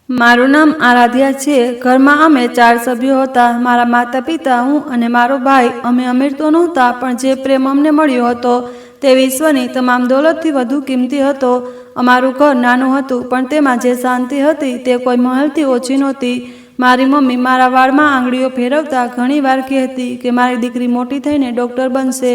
મારું નામ આરાધ્યા છે। ઘરમાં અમે 4 સભ્યો હતા। મારા માતા પિતા, હું અને મારો ભાઈ। અમે અમીર તો નહોતા, પણ જે પ્રેમ અમને મળ્યો હતો તે વિશ્વની તમામ દોલતથી વધુ કિંમતી હતો। અમારું ઘર નાનું હતું, પણ તેમાં જે શાંતિ હતી તે કોઈ મહેલથી ઓછી નહોતી। મારી મમ્મી મારા વાળમાં આંગળીઓ ફેરવતા ઘણી વાર કહેતી કે મારી દીકરી મોટી થઈને ડૉક્ટર બનશે,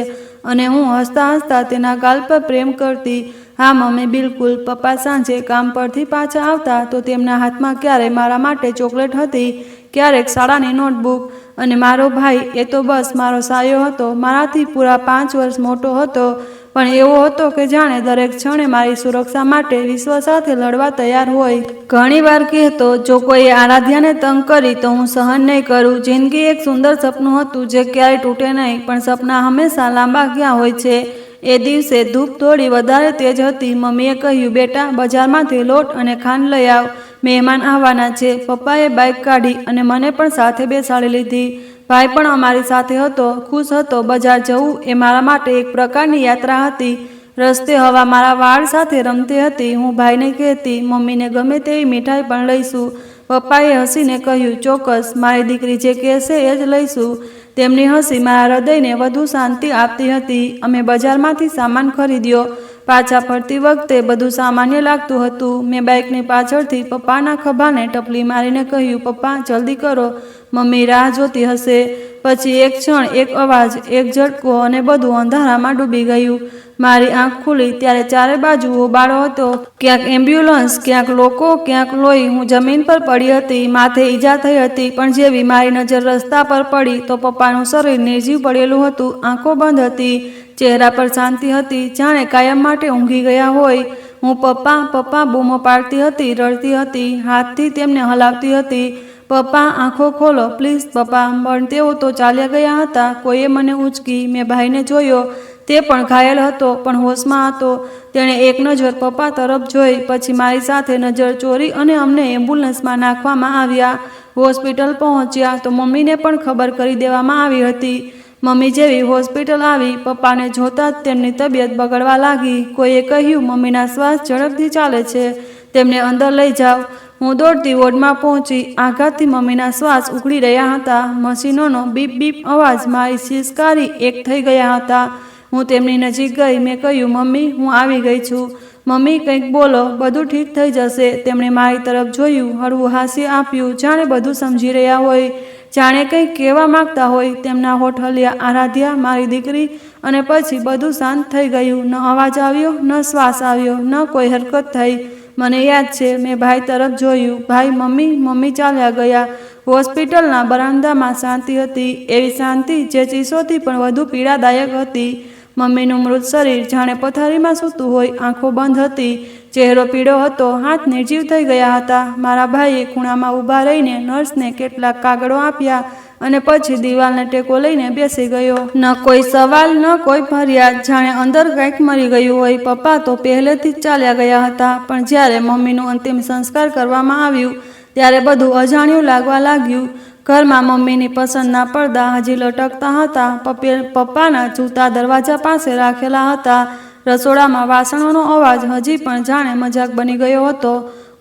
અને હું હસતા હસતા તેના ગાલ પર પ્રેમ કરતી। હા મમ્મી, બિલકુલ। પપ્પા સાંજે કામ પરથી પાછા આવતા તો તેમના હાથમાં ક્યારેક મારા માટે ચોકલેટ હતી, ક્યારેક શાળાની નોટબુક। અને મારો ભાઈ, એ તો બસ મારો સાયો હતો। મારાથી પૂરા 5 વર્ષ મોટો હતો, પણ એવો હતો કે જાણે દરેક ક્ષણે મારી સુરક્ષા માટે વિશ્વ સાથે લડવા તૈયાર હોય। ઘણી વાર કહેતો, જો કોઈએ આરાધ્યાને તંગ કરી તો હું સહન નહીં કરું। જિંદગી એક સુંદર સપનું હતું જે ક્યારેય તૂટે નહીં, પણ સપના હંમેશા લાંબા ક્યાં હોય છે। એ દિવસે ધૂપ થોડી વધારે તેજ હતી। મમ્મીએ કહ્યું, બેટા, બજારમાંથી લોટ અને ખાંડ લઈ આવ, મહેમાન આવવાના છે। પપ્પાએ બાઇક કાઢી અને મને પણ સાથે બેસાડી લીધી। ભાઈ પણ અમારી સાથે હતો, ખુશ હતો। બજાર જવું એ મારા માટે એક પ્રકારની યાત્રા હતી। રસ્તે હવા મારા વાળ સાથે રમતી હતી। હું ભાઈને કહેતી, મમ્મીને ગમે તેવી મીઠાઈ પણ લઈશું। પપ્પાએ હસીને કહ્યું, ચોક્કસ, મારી દીકરી જે કહેશે એ જ લઈશું। તેમની હસી મારા હૃદયને વધુ શાંતિ આપતી હતી। અમે બજારમાંથી સામાન ખરીદ્યો। પાછા ફરતી વખતે બધું સામાન્ય લાગતું હતું। મેં બાઇકની પાછળથી પપ્પાના ખભાને ટપલી મારીને કહ્યું, પપ્પા, જલ્દી કરો, મમ્મી રાહ જોતી હશે। પછી એક ક્ષણ, એક અવાજ, એક ઝટકો, અને બધું અંધારામાં ડૂબી ગયું। મારી આંખ ખુલી ત્યારે ચારે બાજુ હોબાળો હતો। ક્યાંક એમ્બ્યુલન્સ, ક્યાંક લોકો, ક્યાંક લોહી। હું જમીન પર પડી હતી, માથે ઈજા થઈ હતી, પણ જેવી મારી નજર રસ્તા પર પડી તો પપ્પાનું શરીર નિર્જીવ પડેલું હતું। આંખો બંધ હતી, ચહેરા પર શાંતિ હતી, જાણે કાયમ માટે ઊંઘી ગયા હોય। હું પપ્પા, પપ્પા બૂમો પાડતી હતી, રડતી હતી, હાથથી તેમને હલાવતી હતી, પપ્પા, આંખો ખોલો, પ્લીઝ પપ્પા। પણ તેઓ તો ચાલ્યા ગયા હતા। કોઈએ મને ઉંચકી। મેં ભાઈને જોયો, તે પણ ઘાયલ હતો, પણ હોશમાં હતો। તેણે એક નજર પપ્પા તરફ જોઈ, પછી મારી સાથે નજર ચોરી, અને અમને એમ્બ્યુલન્સમાં નાખવામાં આવ્યા। હોસ્પિટલ પહોંચ્યા તો મમ્મીને પણ ખબર કરી દેવામાં આવી હતી। મમ્મી જેવી હોસ્પિટલ આવી, પપ્પાને જોતાં જ તેમની તબિયત બગડવા લાગી। કોઈએ કહ્યું, મમ્મીના શ્વાસ ઝડપથી ચાલે છે, તેમને અંદર લઈ જાઓ। હું દોડતી વોર્ડમાં પહોંચી। આઘાતથી મમ્મીના શ્વાસ ઉખડી રહ્યા હતા। મશીનોનો બીપ બીપ અવાજ મારી સિસકારી એક થઈ ગયા હતા। હું તેમની નજીક ગઈ। મેં કહ્યું, મમ્મી, હું આવી ગઈ છું। મમ્મી, કંઈક બોલો, બધું ઠીક થઈ જશે। તેમણે મારી તરફ જોયું, હળવું હાસ્ય આપ્યું, જાણે બધું સમજી રહ્યા હોય, જાણે કંઈક કહેવા માંગતા હોય। તેમના હોઠ હલ્યા, આરાધ્યા, મારી દીકરી। અને પછી બધું શાંત થઈ ગયું। ન અવાજ આવ્યો, ન શ્વાસ આવ્યો, ન કોઈ હરકત થઈ। મને યાદ છે, મેં ભાઈ તરફ જોયું, ભાઈ, મમ્મી, મમ્મી ચાલ્યા ગયા। હોસ્પિટલના વરાંદામાં શાંતિ હતી, એવી શાંતિ જે ચીસોથી પણ વધુ પીડાદાયક હતી। મમ્મીનું મૃત શરીર જાણે પથારીમાં સૂતું હોય, આંખો બંધ હતી, ચહેરો પીળો હતો, હાથ નિર્જીવ થઈ ગયા હતા। મારા ભાઈએ ખૂણામાં ઊભા રહીને નર્સને કેટલાક કાગળો આપ્યા, અને પછી દિવાલને ટેકો લઈને બેસી ગયો। ન કોઈ સવાલ, ન કોઈ ફરિયાદ, જાણે અંદર કંઈક મરી ગયું હોય। પપ્પા તો પહેલેથી જ ચાલ્યા ગયા હતા, પણ જ્યારે મમ્મીનું અંતિમ સંસ્કાર કરવામાં આવ્યું ત્યારે બધું અજાણ્યું લાગવા લાગ્યું। ઘરમાં મમ્મીની પસંદના પડદા હજી લટકતા હતા। પપ્પાના જૂતા દરવાજા પાસે રાખેલા હતા। રસોડામાં વાસણોનો અવાજ હજી પણ જાણે મજાક બની ગયો હતો।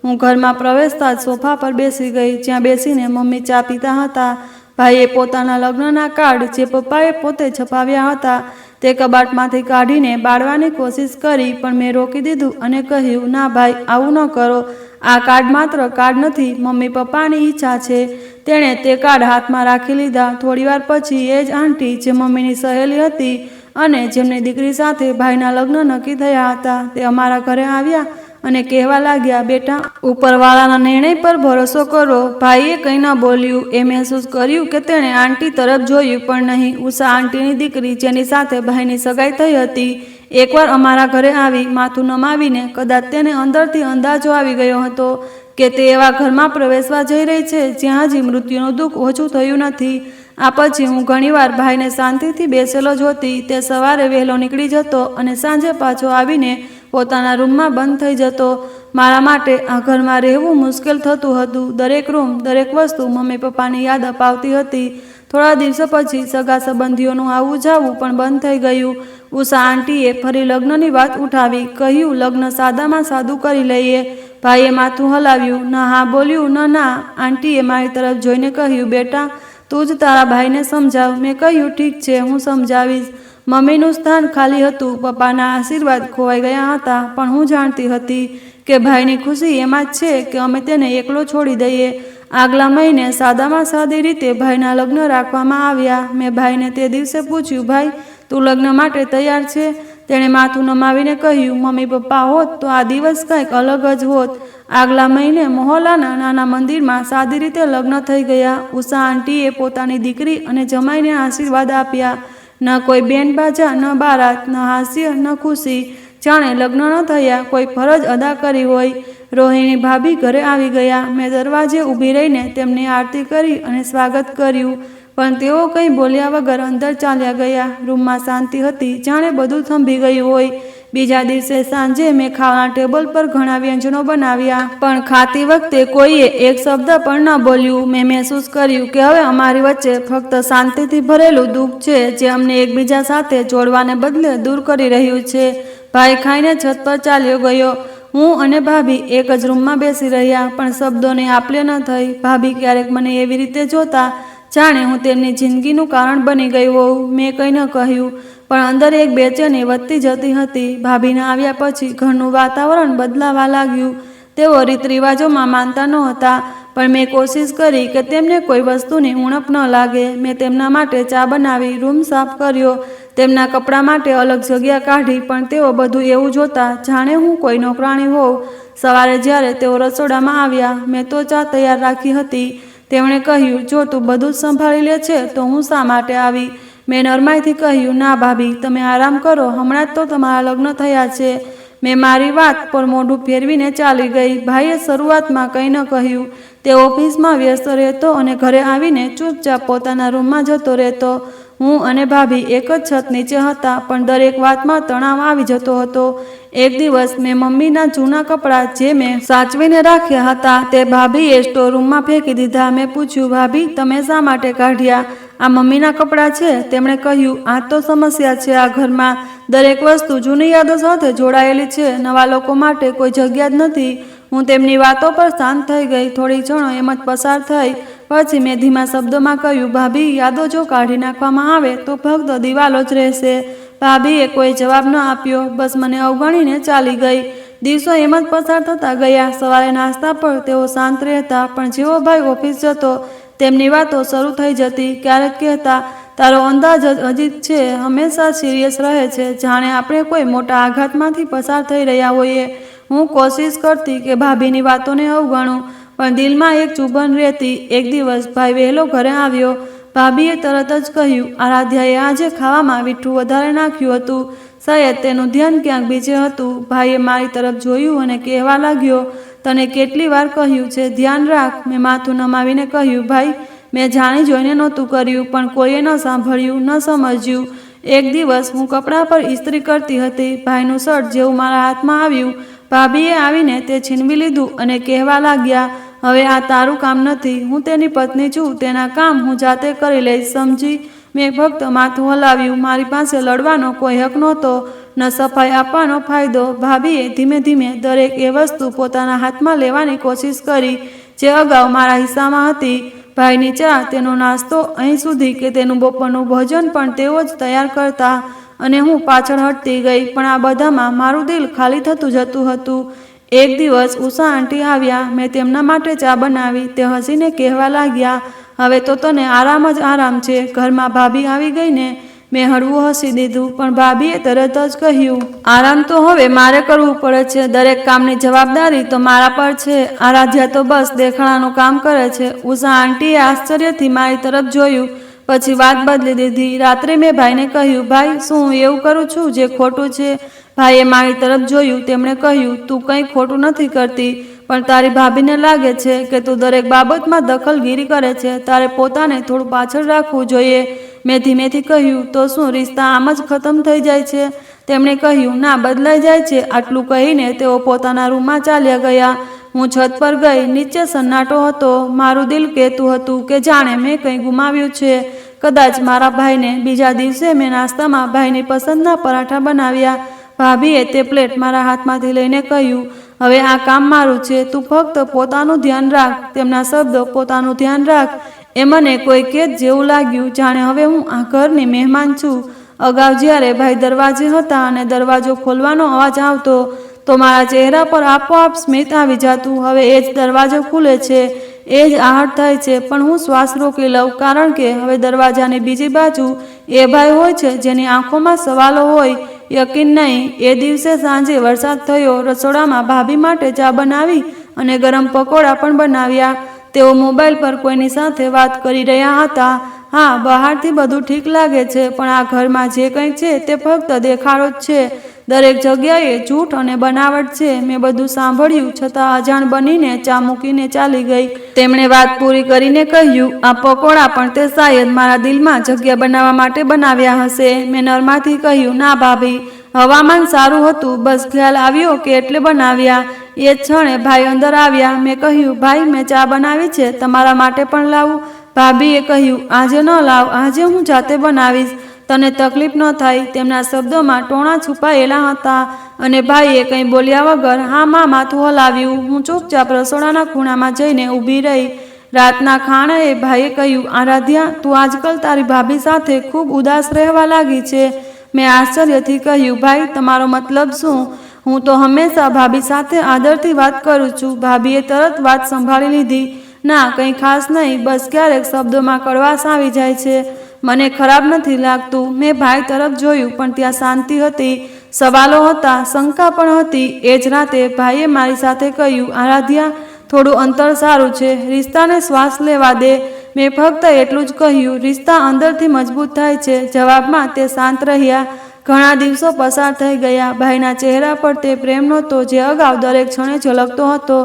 હું ઘરમાં પ્રવેશતા જ સોફા પર બેસી ગઈ, જ્યાં બેસીને મમ્મી ચા પીતા હતા। ભાઈએ પોતાના લગ્નના કાર્ડ, જે પપ્પાએ પોતે છપાવ્યા હતા, તે કબાટમાંથી કાઢીને બાળવાની કોશિશ કરી, પણ મેં રોકી દીધું અને કહ્યું, ના ભાઈ, આવું ન કરો। આ કાર્ડ માત્ર કાર્ડ નથી, મમ્મી પપ્પાની ઈચ્છા છે। તેણે તે કાર્ડ હાથમાં રાખી લીધા। થોડીવાર પછી એ જ આંટી, જે મમ્મીની સહેલી હતી અને જેમની દીકરી સાથે ભાઈના લગ્ન નક્કી થયા હતા, તે અમારા ઘરે આવ્યા અને કહેવા લાગ્યા, બેટા, ઉપરવાળાના નિર્ણય પર ભરોસો કરો। ભાઈએ કંઈ ન બોલ્યું। એ મહેસૂસ કર્યું કે તેણે આંટી તરફ જોયું પણ નહીં। ઉષા આંટીની દીકરી, જેની સાથે ભાઈની સગાઈ થઈ હતી, એકવાર અમારા ઘરે આવી, માથું નમાવીને, કદાચ તેને અંદરથી અંદાજો આવી ગયો હતો કે તે એવા ઘરમાં પ્રવેશવા જઈ રહી છે જ્યાં હજી મૃત્યુનું દુઃખ ઓછું થયું નથી। આ પછી હું ઘણીવાર ભાઈને શાંતિથી બેસેલો જોતી। તે સવારે વહેલો નીકળી જતો અને સાંજે પાછો આવીને પોતાના રૂમમાં બંધ થઈ જતો। મારા માટે આ ઘરમાં રહેવું મુશ્કેલ થતું હતું। દરેક રૂમ, દરેક વસ્તુ મમ્મી પપ્પાની યાદ અપાવતી હતી। થોડા દિવસો પછી સગા સંબંધીઓનું આવવું જાવું પણ બંધ થઈ ગયું। ઉષા આંટીએ ફરી લગ્નની વાત ઉઠાવી, કહ્યું, લગ્ન સાદામાં સાદું કરી લઈએ। ભાઈએ માથું હલાવ્યું, ન હા બોલ્યું ન ના. આંટીએ મારી તરફ જોઈને કહ્યું, બેટા તું જ તારા ભાઈને સમજાવ. મેં કહ્યું, ઠીક છે, હું સમજાવીશ. મમ્મીનું સ્થાન ખાલી હતું. પપ્પાના આશીર્વાદ ખોવાઈ ગયા હતા, પણ હું જાણતી હતી કે ભાઈની ખુશી એમાં જ છે કે અમે તેને એકલો છોડી દઈએ. આગલા મહિને સાદામાં સાદી રીતે ભાઈના લગ્ન રાખવામાં આવ્યા. મેં ભાઈને તે દિવસે પૂછ્યું, ભાઈ તું લગ્ન માટે તૈયાર છે? તેણે માથું નમાવીને કહ્યું, મમ્મી પપ્પા હોત તો આ દિવસ કંઈક અલગ જ હોત. આગલા મહિને મોહલ્લાના નાના મંદિરમાં સાદી રીતે લગ્ન થઈ ગયા. ઉષા આંટીએ પોતાની દીકરી અને જમાઈને આશીર્વાદ આપ્યા. ન કોઈ બેન્ડ બાજા, ન બારાત, ન હાસ્ય, ન ખુશી. જાણે લગ્ન ન થયા, કોઈ ફરજ અદા કરી હોય. રોહિણી ભાભી ઘરે આવી ગયા. મેં દરવાજે ઊભી રહીને તેમની આરતી કરી અને સ્વાગત કર્યું, પણ તેઓ કંઈ બોલ્યા વગર અંદર ચાલ્યા ગયા. રૂમમાં શાંતિ હતી, જાણે બધું થંભી ગયું હોય. બીજા દિવસે સાંજે મેં ખાવાના ટેબલ પર ઘણા વ્યંજનો બનાવ્યા, પણ ખાતી વખતે કોઈએ એક શબ્દ પણ ન બોલ્યું. મેં મહેસૂસ કર્યું કે હવે અમારી વચ્ચે ફક્ત શાંતિથી ભરેલું દુઃખ છે, જે અમને એકબીજા સાથે જોડવાને બદલે દૂર કરી રહ્યું છે. ભાઈ ખાઈને છત પર ચાલ્યો ગયો. હું અને ભાભી એક જ રૂમમાં બેસી રહ્યા, પણ શબ્દોની આપ-લે ન થઈ. ભાભી ક્યારેક મને એવી રીતે જોતા જાણે હું તેમની જિંદગીનું કારણ બની ગઈ હોઉં. મેં કંઈ ન કહ્યું, પણ અંદર એક બેચેની વધતી જતી હતી. ભાભીના આવ્યા પછી ઘરનું વાતાવરણ બદલાવા લાગ્યું. તેઓ રીત રિવાજોમાં માનતા નહોતા, પણ મેં કોશિશ કરી કે તેમને કોઈ વસ્તુની ઉણપ ન લાગે. મેં તેમના માટે ચા બનાવી, રૂમ સાફ કર્યો, તેમના કપડાં માટે અલગ જગ્યા કાઢી, પણ તેઓ બધું એવું જોતા જાણે હું કોઈ નોકરાણી હોઉં. સવારે જ્યારે તેઓ રસોડામાં આવ્યા, મેં તો ચા તૈયાર રાખી હતી. તેમણે કહ્યું, જો તું બધું જ સંભાળી લે છે તો હું શા માટે આવી? મેં નરમાઈથી કહ્યું, ના ભાભી, તમે આરામ કરો, હમણાં જ તો તમારા લગ્ન થયા છે. મેં મારી વાત પર મોઢું ફેરવીને ચાલી ગઈ. ભાઈએ શરૂઆતમાં કંઈ ન કહ્યું. તે ઓફિસમાં વ્યસ્ત રહેતો અને ઘરે આવીને ચૂપચાપ પોતાના રૂમમાં જતો રહેતો. હું અને ભાભી એક જ છત નીચે હતા, પણ દરેક વાતમાં તણાવ આવી જતો હતો. એક દિવસ મેં મમ્મીના જૂના કપડાં જે મેં સાચવીને રાખ્યા હતા તે ભાભીએ સ્ટોર રૂમમાં ફેંકી દીધા. મેં પૂછ્યું, ભાભી તમે શા માટે કાઢ્યા? આ મમ્મીના કપડાં છે. તેમણે કહ્યું, આ તો સમસ્યા છે આ ઘરમાં. દરેક વસ્તુ જૂની યાદો સાથે જોડાયેલી છે. નવા લોકો માટે કોઈ જગ્યા જ નથી. હું તેમની વાતો પર શાંત થઈ ગઈ. થોડી ક્ષણો એમ જ પસાર થઈ. પછી મેં ધીમા શબ્દોમાં કહ્યું, ભાભી યાદો જો કાઢી નાખવામાં આવે તો ફક્ત દિવાલો જ રહેશે. ભાભીએ કોઈ જવાબ ન આપ્યો, બસ મને અવગણીને ચાલી ગઈ. દિવસો એમ જ પસાર થતા ગયા. સવારે નાસ્તા પર તેઓ શાંત રહેતા, પણ જેવો ભાઈ ઓફિસ જતો તેમની વાતો શરૂ થઈ જતી. ક્યારેક કહેતા, તારો અંદાજ જ અજીબ છે, હંમેશા સિરિયસ રહે છે, જાણે આપણે કોઈ મોટા આઘાતમાંથી પસાર થઈ રહ્યા હોઈએ. હું કોશિશ કરતી કે ભાભીની વાતોને અવગણું, પણ દિલમાં એક ચુભન રહેતી. એક દિવસ ભાઈ વહેલો ઘરે આવ્યો. ભાભીએ તરત જ કહ્યું, આરાધ્યાએ આજે ખાવામાં મીઠું વધારે નાખ્યું હતું. શાયદ તેનું ધ્યાન ક્યાંક બીજે હતું. ભાઈએ મારી તરફ જોયું અને કહેવા લાગ્યો, તને કેટલી વાર કહ્યું છે ધ્યાન રાખ. મેં માથું નમાવીને કહ્યું, ભાઈ મેં જાણી જોઈને નહોતું કર્યું, પણ કોઈએ ન સાંભળ્યું, ન સમજ્યું. એક દિવસ હું કપડાં પર ઇસ્ત્રી કરતી હતી. ભાઈનું શર્ટ જેવું મારા હાથમાં આવ્યું. ભાભીએ આવીને તે છીનવી લીધું અને કહેવા લાગ્યા, હવે આ તારું કામ નથી. હું તેની પત્ની છું, તેના કામ હું જાતે કરી લઈશ, સમજી? મેં ફક્ત માથું હલાવ્યું. મારી પાસે લડવાનો કોઈ હક નહોતો, ન સફાઈ આપવાનો ફાયદો. ભાભીએ ધીમે ધીમે દરેક એ વસ્તુ પોતાના હાથમાં લેવાની કોશિશ કરી જે અગાઉ મારા હિસ્સામાં હતી. ભાઈની ચા, તેનો નાસ્તો, અહીં સુધી કે તેનું બપોરનું ભોજન પણ તેઓ જ તૈયાર કરતા, અને હું પાછળ હટતી ગઈ. પણ આ બધામાં મારું દિલ ખાલી થતું જતું હતું. એક દિવસ ઉષા આંટી આવ્યા. મેં તેમના માટે ચા બનાવી. તે હસીને કહેવા લાગ્યા, હવે તો તને આરામ જ આરામ છે. ઘરમાં ભાભી આવી ગઈ ને? મેં હળવું હસી દીધું, પણ ભાભીએ તરત જ કહ્યું, આરામ તો હવે મારે કરવું પડે છે. દરેક કામની જવાબદારી તો મારા પર છે. આરાધ્યા તો બસ દેખાડાનું કામ કરે છે. ઉષા આંટીએ આશ્ચર્યથી મારી તરફ જોયું, પછી વાત બદલી દીધી. રાત્રે મેં ભાઈને કહ્યું, ભાઈ શું હું એવું કરું છું જે ખોટું છે? ભાઈએ મારી તરફ જોયું. તેમણે કહ્યું, તું કંઈ ખોટું નથી કરતી, પણ તારી ભાભીને લાગે છે કે તું દરેક બાબતમાં દખલગીરી કરે છે. તારે પોતાને થોડું પાછળ રાખવું જોઈએ. મેં ધીમેથી કહ્યું, તો શું રિશ્તા આમ જ ખતમ થઈ જાય છે? તેમણે કહ્યું, ના, બદલાઈ જાય છે. આટલું કહીને તેઓ પોતાના રૂમમાં ચાલ્યા ગયા. હું છત પર ગઈ. નીચે સન્નાટો હતો. મારું દિલ કહેતું હતું કે જાણે મેં કંઈ ગુમાવ્યું છે, કદાચ મારા ભાઈને. બીજા દિવસે મેં નાસ્તામાં ભાઈની પસંદના પરાઠા બનાવ્યા. ભાભીએ તે પ્લેટ મારા હાથમાંથી લઈને કહ્યું, હવે આ કામ મારું છે, તું ફક્ત પોતાનું ધ્યાન રાખ. તેમના શબ્દો પોતાનું ધ્યાન રાખ એ મને કોઈ કેદ જેવું લાગ્યું, જાણે હવે હું આ ઘરની મહેમાન છું. અગાઉ જ્યારે ભાઈ દરવાજે હતા અને દરવાજો ખોલવાનો અવાજ આવતો તો મારા ચહેરા પર આપોઆપ સ્મિત આવી જતું. હવે એ જ દરવાજો ખુલે છે, એ જ આહટ થાય છે, પણ હું શ્વાસ રોકી લઉં, કારણ કે હવે દરવાજાની બીજી બાજુ એ ભાઈ હોય છે જેની આંખોમાં સવાલો હોય. યકીન નહીં. એ દિવસે સાંજે વરસાદ થયો. રસોડામાં ભાભી માટે ચા બનાવી અને ગરમ પકોડા પણ બનાવ્યા. તેઓ મોબાઈલ પર કોઈની સાથે વાત કરી રહ્યા હતા. હા, બહારથી બધું ઠીક લાગે છે, પણ આ ઘરમાં જે કંઈ છે તે ફક્ત દેખાડો જ છે. દરેક જગ્યાએ જૂઠ અને બનાવટ છે. મેં બધું સાંભળ્યું છતાં અજાણ બનીને ચા મૂકીને ચાલી ગઈ. તેમણે વાત પૂરી કરીને કહ્યું, આ પકોડા પણ તે શાયદ મારા દિલમાં જગ્યા બનાવવા માટે બનાવ્યા હશે. મેં નરમાથી કહ્યું, ના ભાભી, હવામાન સારું હતું, બસ ખ્યાલ આવ્યો કે એટલે બનાવ્યા. એ જ ક્ષણે ભાઈ અંદર આવ્યા. મેં કહ્યું, ભાઈ, મેં ચા બનાવી છે, તમારા માટે પણ લાવું? ભાભીએ કહ્યું, આજે ન લાવ, આજે હું જાતે બનાવીશ, તને તકલીફ ન થાય. તેમના શબ્દોમાં ટોણા છુપાયેલા હતા અને ભાઈએ કંઈ બોલ્યા વગર હા માં માથું હલાવ્યું. હું ચૂપચાપ રસોડાના ખૂણામાં જઈને ઊભી રહી. રાતના ખાણાએ ભાઈએ કહ્યું, આરાધ્યા, તું આજકાલ તારી ભાભી સાથે ખૂબ ઉદાસ રહેવા લાગી છે. મેં આશ્ચર્યથી કહ્યું, ભાઈ, તમારો મતલબ શું? હું તો હંમેશા ભાભી સાથે આદરથી વાત કરું છું. ભાભીએ તરત વાત સંભાળી લીધી. ના, કંઈ ખાસ નહીં, બસ ક્યારેક શબ્દોમાં કડવાશ આવી જાય છે. મને ખરાબ નથી લાગતું. મેં ભાઈ તરફ જોયું, પણ ત્યાં શાંતિ હતી, સવાલો હતા, શંકા પણ હતી. એ જ રાતે ભાઈએ મારી સાથે કહ્યું, આરાધ્યા, થોડું અંતર સારું છે, રિશ્તાને શ્વાસ લેવા દે. મેં ફક્ત એટલું જ કહ્યું. રિશ્તા અંદરથી મજબૂત થાય છે. જવાબમાં તે શાંત રહ્યા. ઘણા દિવસો પસાર થઈ ગયા. ભાઈના ચહેરા પર તે પ્રેમ નહોતો જે અગાઉ દરેક ક્ષણે ઝલકતો હતો.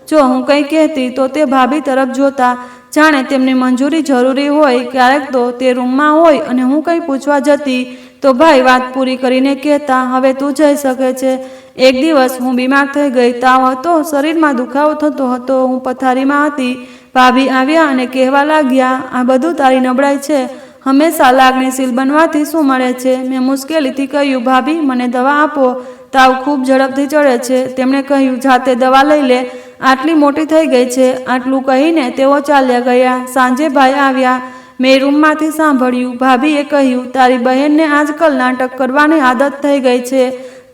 જો હું કંઈ કહેતી તો તે ભાભી તરફ જોતા, જાણે તેમની મંજૂરી જરૂરી હોય. ક્યારેક તો તે રૂમમાં હોય અને હું કંઈ પૂછવા જતી તો ભાઈ વાત પૂરી કરીને કહેતા, હવે તું જઈ શકે છે. એક દિવસ હું બીમાર થઈ ગઈ. તાવ હતો, શરીરમાં દુખાવો થતો હતો, હું પથારીમાં હતી. ભાભી આવ્યા અને કહેવા લાગ્યા, આ બધું તારી નબળાઈ છે. હંમેશા લાગણીશીલ બનવાથી શું મળે છે? મેં મુશ્કેલીથી કહ્યું, ભાભી, મને દવા આપો, તાવ ખૂબ ઝડપથી ચડે છે. તેમણે કહ્યું, જાતે દવા લઈ લે, આટલી મોટી થઈ ગઈ છે. આટલું કહીને તેઓ ચાલ્યા ગયા. સાંજે ભાઈ આવ્યા. મેં રૂમમાંથી સાંભળ્યું. ભાભીએ કહ્યું, તારી બહેનને આજકાલ નાટક કરવાની આદત થઈ ગઈ છે.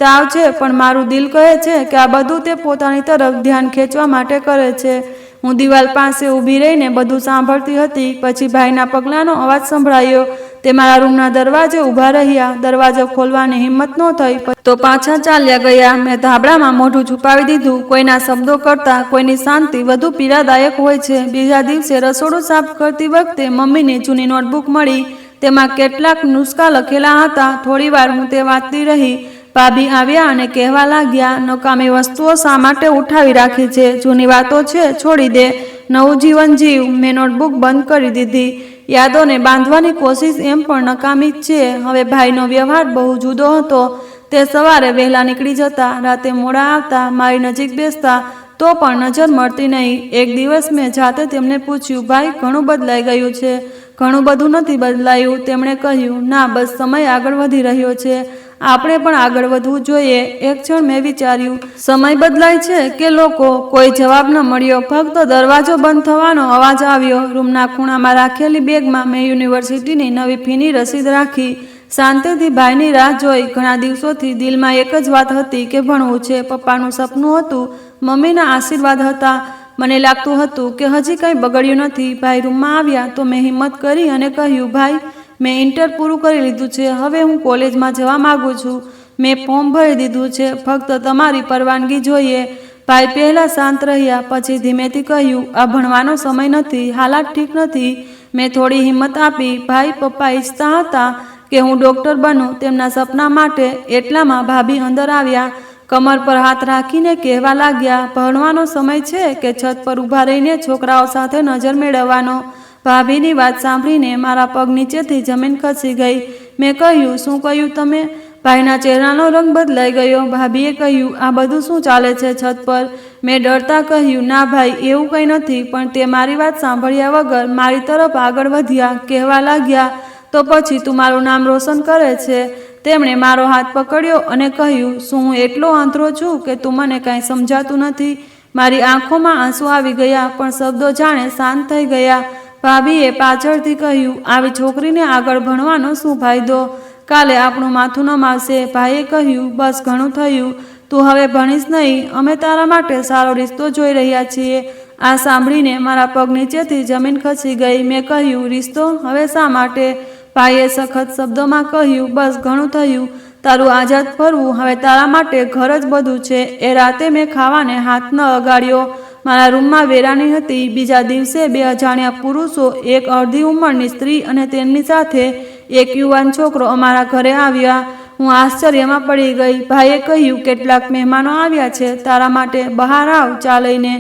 તાવ છે, પણ મારું દિલ કહે છે કે આ બધું તે પોતાની તરફ ધ્યાન ખેંચવા માટે કરે છે. હું દિવાલ પાસે ઊભી રહીને બધું સાંભળતી હતી. પછી ભાઈના પગલાંનો અવાજ સંભળાયો. તે મારા રૂમના દરવાજે ઊભા રહ્યા. દરવાજો ખોલવાની હિંમત ન થઈ તો પાછા ચાલ્યા ગયા. મેં ધાબળામાં મોઢું છુપાવી દીધું. કોઈના શબ્દો કરતાં કોઈની શાંતિ વધુ પીડાદાયક હોય છે. બીજા દિવસે રસોડું સાફ કરતી વખતે મમ્મીની જૂની નોટબુક મળી. તેમાં કેટલાક નુસ્ખા લખેલા હતા. થોડીવાર હું તે વાંચતી રહી. ભાભી આવ્યા અને કહેવા લાગ્યા, નકામી વસ્તુઓ શા માટે ઉઠાવી રાખી છે? જૂની વાતો છે, છોડી દે, નવું જીવન જીવ. મેં નોટબુક બંધ કરી દીધી. યાદોને બાંધવાની કોશિશ એમ પણ નકામી જ છે. હવે ભાઈનો વ્યવહાર બહુ જુદો હતો. તે સવારે વહેલા નીકળી જતા, રાતે મોડા આવતા, મારી નજીક બેસતા તો પણ નજર મળતી નહીં. એક દિવસ મેં જાતે તેમને પૂછ્યું, ભાઈ, ઘણું બદલાઈ ગયું છે? ઘણું બધું નથી બદલાયું. તેમણે કહ્યું, ના, બસ સમય આગળ વધી રહ્યો છે, આપણે પણ આગળ વધવું જોઈએ. એક ક્ષણ મેં વિચાર્યું, સમય બદલાય છે કે લોકો? કોઈ જવાબ ન મળ્યો. ફક્ત દરવાજો બંધ થવાનો અવાજ આવ્યો. રૂમના ખૂણામાં રાખેલી બેગમાં મેં યુનિવર્સિટીની નવી ફીની રસીદ રાખી. શાંતિથી ભાઈની રાહ જોઈ. ઘણા દિવસોથી દિલમાં એક જ વાત હતી કે ભણવું છે. પપ્પાનું સપનું હતું, મમ્મીના આશીર્વાદ હતા. મને લાગતું હતું કે હજી કંઈ બગડ્યું નથી. ભાઈ રૂમમાં આવ્યા તો મેં હિંમત કરી અને કહ્યું, ભાઈ, મેં ઇન્ટર પૂરું કરી લીધું છે, હવે હું કોલેજમાં જવા માગું છું. મેં ફોર્મ ભરી દીધું છે, ફક્ત તમારી પરવાનગી જોઈએ. ભાઈ પહેલાં શાંત રહ્યા, પછી ધીમેથી કહ્યું, આ ભણવાનો સમય નથી, હાલાત ઠીક નથી. મેં થોડી હિંમત આપી. ભાઈ, પપ્પા ઈચ્છતા હતા કે હું ડૉક્ટર બનું, તેમના સપના માટે. એટલામાં ભાભી અંદર આવ્યા. કમર પર હાથ રાખીને કહેવા લાગ્યા, ભણવાનો સમય છે કે છત પર ઊભા રહીને છોકરાઓ સાથે નજર મેળવવાનો? ભાભીની વાત સાંભળીને મારા પગ નીચેથી જમીન ખસી ગઈ. મેં કહ્યું, શું કહ્યું તમે? ભાઈના ચહેરાનો રંગ બદલાઈ ગયો. ભાભીએ કહ્યું, આ બધું શું ચાલે છે છત પર? મેં ડરતા કહ્યું, ના ભાઈ, એવું કંઈ નથી. પણ તે મારી વાત સાંભળ્યા વગર મારી તરફ આગળ વધ્યા. કહેવા લાગ્યા, તો પછી તું મારું નામ રોશન કરે છે? તેમણે મારો હાથ પકડ્યો અને કહ્યું, શું હું એટલો આંધળો છું કે તું મને કાંઈ સમજાતું નથી? મારી આંખોમાં આંસુ આવી ગયા, પણ શબ્દો જાણે શાંત થઈ ગયા. ભાભીએ પાછળથી કહ્યું, આવી છોકરીને આગળ ભણવાનો શું ફાયદો? કાલે આપણું માથું નમાવશે. ભાઈએ કહ્યું, બસ ઘણું થયું, તું હવે ભણીશ નહીં, અમે તારા માટે સારો રિશ્તો જોઈ રહ્યા છીએ. આ સાંભળીને મારા પગ નીચેથી જમીન ખસી ગઈ. મેં કહ્યું, રિશ્તો? હવે શા માટે? ભાઈએ સખત શબ્દોમાં કહ્યું, બસ ઘણું થયું, તારું આઝાદ ફરવું હવે તારા માટે ઘર જ બધું છે. એ રાતે મેં ખાવાને હાથ ન અગાડ્યો. મારા રૂમમાં વેરાણી હતી. બીજા દિવસે 2 અજાણ્યા પુરુષો, એક અડધી ઉંમરની સ્ત્રી અને તેમની સાથે એક યુવાન છોકરો અમારા ઘરે આવ્યા. હું આશ્ચર્યમાં પડી ગઈ. ભાઈએ કહ્યું, કેટલાક મહેમાનો આવ્યા છે, તારા માટે બહાર આવ, ચા લઈને.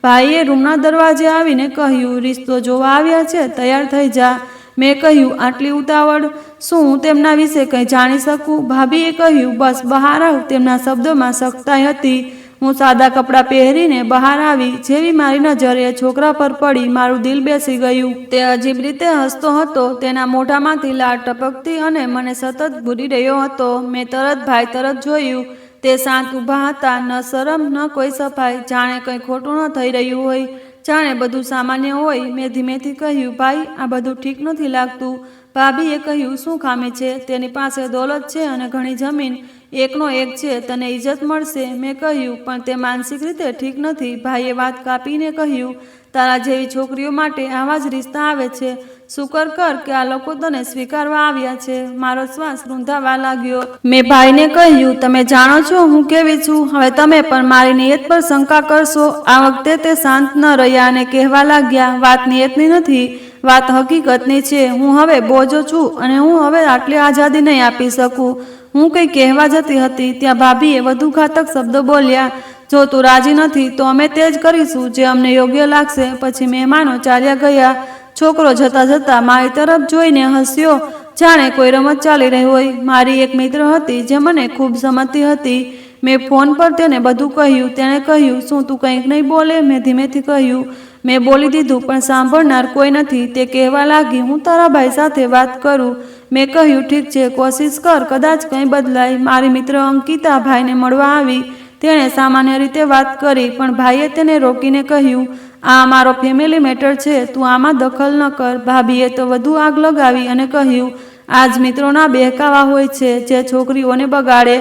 ભાઈએ રૂમના દરવાજે આવીને કહ્યું, રિશ્તો જોવા આવ્યા છે, તૈયાર થઈ જા. મેં કહ્યું, આટલી ઉતાવળ? શું હું તેમના વિશે કંઈ જાણી શકું? ભાભીએ કહ્યું, બસ બહાર આવ. તેમના શબ્દોમાં સખ્તાઈ હતી. હું સાદા કપડાં પહેરીને બહાર આવી. જેવી મારી નજર એ છોકરા પર પડી, મારું દિલ બેસી ગયું. તે અજીબ રીતે હસતો હતો. તેના મોઢામાંથી લાળ ટપકતી અને મને સતત ભૂલી રહ્યો હતો. મેં તરત ભાઈ તરફ જોયું. તે શાંત ઊભા હતા, ન શરમ ન કોઈ સફાઈ, જાણે કંઈ ખોટું ન થઈ રહ્યું હોય, જાણે બધું સામાન્ય હોય. મેં ધીમેથી કહ્યું, ભાઈ, આ બધું ઠીક નથી લાગતું. ભાભીએ કહ્યું, શું ખામી છે? તેની પાસે દોલત છે અને ઘણી જમીન, એકનો એક છે, તને ઇજ્જત મળશે. મેં કહ્યું, પણ તે માનસિક રીતે ઠીક નથી. ભાઈએ વાત કાપીને કહ્યું, તારા જેવી છોકરીઓ માટે આવા જ રિશ્તા આવે છે. શુકર કર કે આ લોકો તને સ્વીકારવા આવ્યા છે. મારો શ્વાસ રૂંધાવા લાગ્યો. મેં ભાઈને કહ્યું, તમે જાણો છો હું કેવી છું. હવે તમે પણ મારી નિયત પર શંકા કરશો. આ વખતે તે શાંત ન રહ્યા અને કહેવા લાગ્યા, વાત નિયતની નથી, વાત હકીકતની છે. હું હવે બોજો છું અને હું હવે આટલી આઝાદી નહીં આપી શકું. હું કંઈ કહેવા જતી હતી ત્યાં ભાભીએ વધુ ઘાતક શબ્દો બોલ્યા, જો તું રાજી નથી તો અમે તે જ કરીશું જે અમને યોગ્ય લાગશે. પછી મહેમાનો ચાલ્યા ગયા. છોકરો જતા જતા મારી તરફ જોઈને હસ્યો, જાણે કોઈ રમત ચાલી રહી હોય. મારી એક મિત્ર હતી જે મને ખૂબ સમજતી હતી. મેં ફોન પર તેને બધું કહ્યું. તેણે કહ્યું, શું તું કંઈક નહીં બોલે? મેં ધીમેથી કહ્યું, મેં બોલી દીધું, પણ સાંભળનાર કોઈ નથી. તે કહેવા લાગી, હું તારા ભાઈ સાથે વાત કરું. મેં કહ્યું, ઠીક છે, કોશિશ કર, કદાચ કંઈ બદલાય. મારી મિત્ર અંકિતા ભાઈને મળવા આવી. તેણે સામાન્ય રીતે વાત કરી, પણ ભાઈએ તેને રોકીને કહ્યું, આ મારો ફેમિલી મેટર છે, તું આમાં દખલ ન કર. ભાભીએ તો વધુ આગ લગાવી અને કહ્યું, આજ મિત્રોના બહેકાવા હોય છે જે છોકરીઓને બગાડે.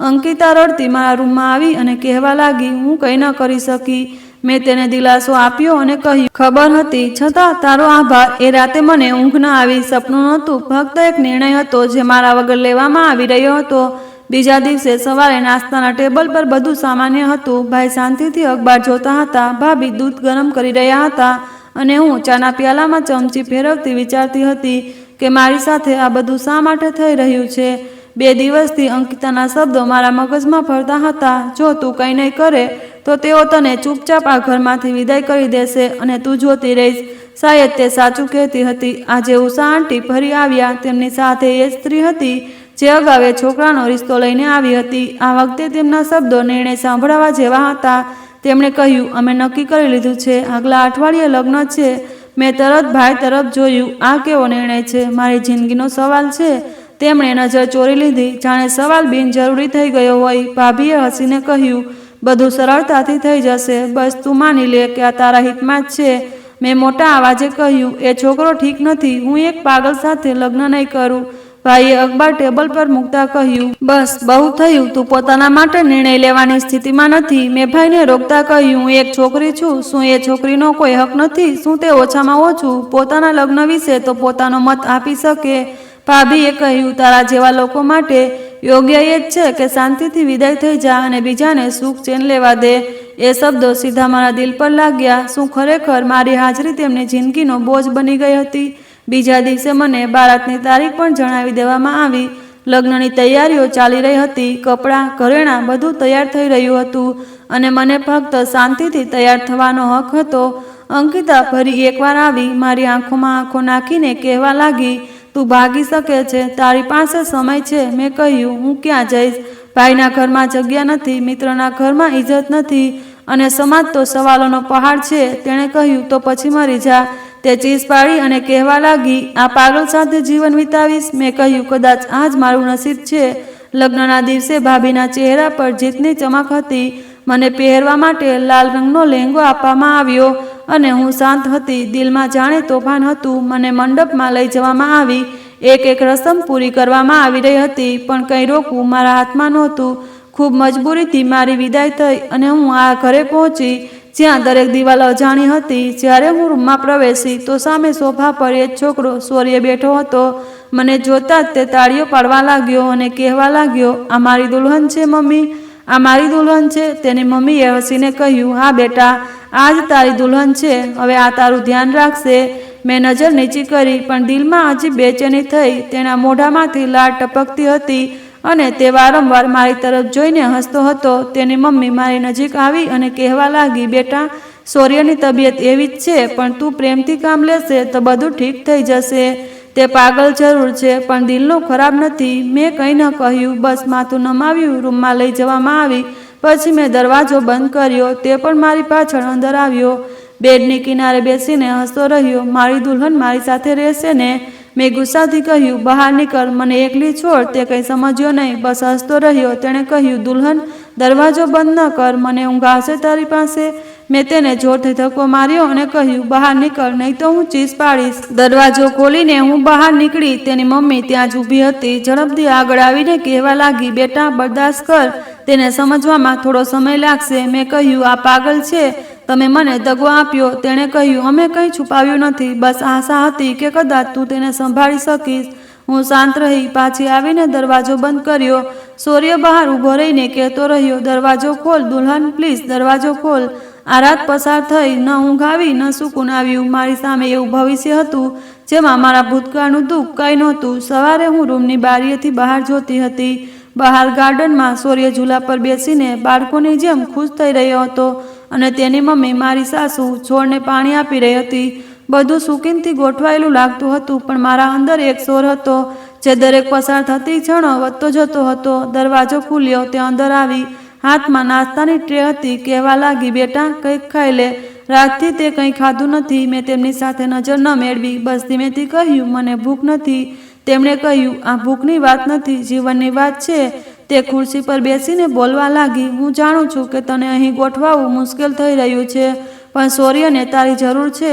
અંકિતા રડતી મારા રૂમમાં આવી અને કહેવા લાગી, હું કંઈ ન કરી શકી. મેં તેને દિલાસો આપ્યો અને કહ્યું, ખબર હતી છતાં તારો આભાર. એ રાતે મને ઊંઘ ન આવી. સપનું નહોતું, ફક્ત એક નિર્ણય હતો જે મારા વગર લેવામાં આવી રહ્યો હતો. બીજા દિવસે સવારે નાસ્તાના ટેબલ પર બધું સામાન્ય હતું. ભાઈ શાંતિથી અખબાર જોતા હતા. ભાભી દૂધ ગરમ કરી રહ્યા હતા અને હું ચાના પ્યાલામાં ચમચી ફેરવતી વિચારતી હતી કે મારી સાથે આ બધું શા માટે થઈ રહ્યું છે. 2 દિવસથી અંકિતાના શબ્દો મારા મગજમાં ફરતા હતા. જો તું કંઈ નહીં કરે તો તેઓ તને ચૂપચાપ આ ઘરમાંથી વિદાય કરી દેશે અને તું જોતી રહીશ. શાયદ તે સાચું કહેતી હતી. આજે ઉષા આંટી ફરી આવ્યા. તેમની સાથે એ સ્ત્રી હતી જે અગાઉ એ છોકરાનો રિશ્તો લઈને આવી હતી. આ વખતે તેમના શબ્દો નિર્ણય સાંભળવા જેવા હતા. તેમણે કહ્યું, અમે નક્કી કરી લીધું છે, આગલા અઠવાડિયે લગ્ન છે. મેં તરત ભાઈ તરફ જોયું. આ કેવો નિર્ણય છે? મારી જિંદગીનો સવાલ છે. તેમણે નજર ચોરી લીધી, જાણે સવાલ બિનજરૂરી થઈ ગયો હોય. ભાભીએ હસીને કહ્યું, બધું સરળતાથી થઈ જશે, બસ તું માની લે કે આ તારા હિતમાં જ છે. મેં મોટા અવાજે કહ્યું, એ છોકરો ઠીક નથી, હું એક પાગલ સાથે લગ્ન નહીં કરું. ભાઈએ અખબાર ટેબલ પર મૂકતા કહ્યું, બસ બહુ થયું, તું પોતાના માટે નિર્ણય લેવાની સ્થિતિમાં નથી. મેં ભાઈને રોકતા કહ્યું, હું એક છોકરી છું, શું એ છોકરીનો કોઈ હક નથી? શું તે ઓછામાં ઓછું પોતાના લગ્ન વિશે તો પોતાનો મત આપી શકે? ભાભીએ કહ્યું, તારા જેવા લોકો માટે યોગ્ય એ જ છે કે શાંતિથી વિદાય થઈ જા અને બીજાને સુખ ચેન લેવા દે. એ શબ્દો સીધા મારા દિલ પર લાગ્યા. શું ખરેખર મારી હાજરી તેમની જિંદગીનો બોજ બની ગઈ હતી? બીજા દિવસે મને બારાતની તારીખ પણ જણાવી દેવામાં આવી. લગ્નની તૈયારીઓ ચાલી રહી હતી. કપડાં, ઘરેણાં બધું તૈયાર થઈ રહ્યું હતું અને મને ફક્ત શાંતિથી તૈયાર થવાનો હક હતો. અંકિતા ફરી એકવાર આવી. મારી આંખોમાં આંખો નાખીને કહેવા લાગી, તું ભાગી શકે છે, તારી પાસે સમય છે. મેં કહ્યું, હું ક્યાં જઈશ? ભાઈના ઘરમાં જગ્યા નથી, મિત્રના ઘરમાં ઇજ્જત નથી અને સમાજ તો સવાલોનો પહાડ છે. તેણે કહ્યું, તો પછી મરી જા. તે ચીસ પાડી અને કહેવા લાગી, આ પાગલ સાથે જીવન વિતાવીશ? મેં કહ્યું, કદાચ આ જ મારું નસીબ છે. લગ્નના દિવસે ભાભીના ચહેરા પર જીતની ચમક હતી. મને પહેરવા માટે લાલ રંગનો લહેંગો આપવામાં આવ્યો અને હું શાંત હતી. દિલમાં જાણે તોફાન હતું. મને મંડપમાં લઈ જવામાં આવી. એક રસમ પૂરી કરવામાં આવી રહી હતી, પણ કંઈ રોકવું મારા હાથમાં નહોતું. ખૂબ મજબૂરીથી મારી વિદાય થઈ અને હું આ ઘરે પહોંચી, જ્યાં દરેક દિવાલ અજાણી હતી. જ્યારે હું રૂમમાં પ્રવેશી તો સામે સોફા પર એ જ છોકરો શૌર્ય બેઠો હતો. મને જોતા જ તે તાળીઓ પાડવા લાગ્યો અને કહેવા લાગ્યો, આ મારી દુલ્હન છે મમ્મી, આ મારી દુલ્હન છે. તેની મમ્મીએ હસીને કહ્યું, હા બેટા, આ જ તારી દુલ્હન છે. હવે આ તારું ધ્યાન રાખશે. મેં નજર નીચી કરી, પણ દિલમાં હજી બેચેની થઈ. તેના મોઢામાંથી લાળ ટપકતી હતી અને તે વારંવાર મારી તરફ જોઈને હસતો હતો. તેની મમ્મી મારી નજીક આવી અને કહેવા લાગી, બેટા, શૌર્યની તબિયત એવી જ છે, પણ તું પ્રેમથી કામ લેશે તો બધું ઠીક થઈ જશે. તે પાગલ જરૂર છે, પણ દિલનો ખરાબ નથી. મેં કંઈ ન કહ્યું, બસ માથું નમાવ્યું. રૂમમાં લઈ જવામાં આવી. પછી મેં દરવાજો બંધ કર્યો. તે પણ મારી પાછળ અંદર આવ્યો. બેડની કિનારે બેસીને હસતો રહ્યો. મારી દુલ્હન મારી સાથે રહેશે ને? મેં ગુસ્સાથી કહ્યું, બહાર નીકળ, મને એકલી છોડ. તે કંઈ સમજ્યો નહીં, બસ હસતો રહ્યો. તેણે કહ્યું, દુલ્હન, દરવાજો બંધ ન કર, મને ઊંઘ આવશે તારી પાસે. મેં તેને જોરથી ધક્કો માર્યો અને કહ્યું, બહાર નીકળ, નહીં તો હું ચીસ પાડીશ. દરવાજો ખોલીને હું બહાર નીકળી. તેની મમ્મી ત્યાં જ ઊભી હતી. ઝડપથી આગળ આવીને કહેવા લાગી, બેટા, બરદાસ્ત કર, તેને સમજવામાં થોડો સમય લાગશે. મેં કહ્યું, આ પાગલ છે, તમે મને દગો આપ્યો. તેણે કહ્યું, અમે કંઈ છુપાવ્યું નથી, બસ આશા હતી કે કદાચ તું તેને સંભાળી શકીશ. હું શાંત રહી. પાછી આવીને દરવાજો બંધ કર્યો. શૌર્ય બહાર ઊભો રહીને કહેતો રહ્યો, દરવાજો ખોલ દુલ્હન, પ્લીઝ દરવાજો ખોલ. આ રાત પસાર થઈ. ન ઊંઘ આવી, ન સુકૂન આવ્યું. મારી સામે એવું ભવિષ્ય હતું જેમાં મારા ભૂતકાળનું દુઃખ કંઈ નહોતું. સવારે હું રૂમની બારીએથી બહાર જોતી હતી. બહાર ગાર્ડનમાં શૌર્ય ઝૂલા પર બેસીને બાળકોની જેમ ખુશ થઈ રહ્યો હતો અને તેની મમ્મી, મારી સાસુ, છોડને પાણી આપી રહી હતી. બધું સુકીનથી ગોઠવાયેલું લાગતું હતું, પણ મારા અંદર એક શોર હતો જે દરેક પસાર થતી ક્ષણો વધતો જતો હતો. દરવાજો ખુલ્યો. તે અંદર આવી. હાથમાં નાસ્તાની ટ્રે હતી. કહેવા લાગી, બેટા, કંઈક ખાઈ લે, રાતથી તે કંઈ ખાધું નથી. મેં તેમની સાથે નજર ન મેળવી. બસ ધીમેથી કહ્યું, મને ભૂખ નથી. તેમણે કહ્યું, આ ભૂખની વાત નથી, જીવનની વાત છે. તે ખુરશી પર બેસીને બોલવા લાગી, હું જાણું છું કે તને અહીં ગોઠવાવું મુશ્કેલ થઈ રહ્યું છે, પણ શૌર્યને તારી જરૂર છે.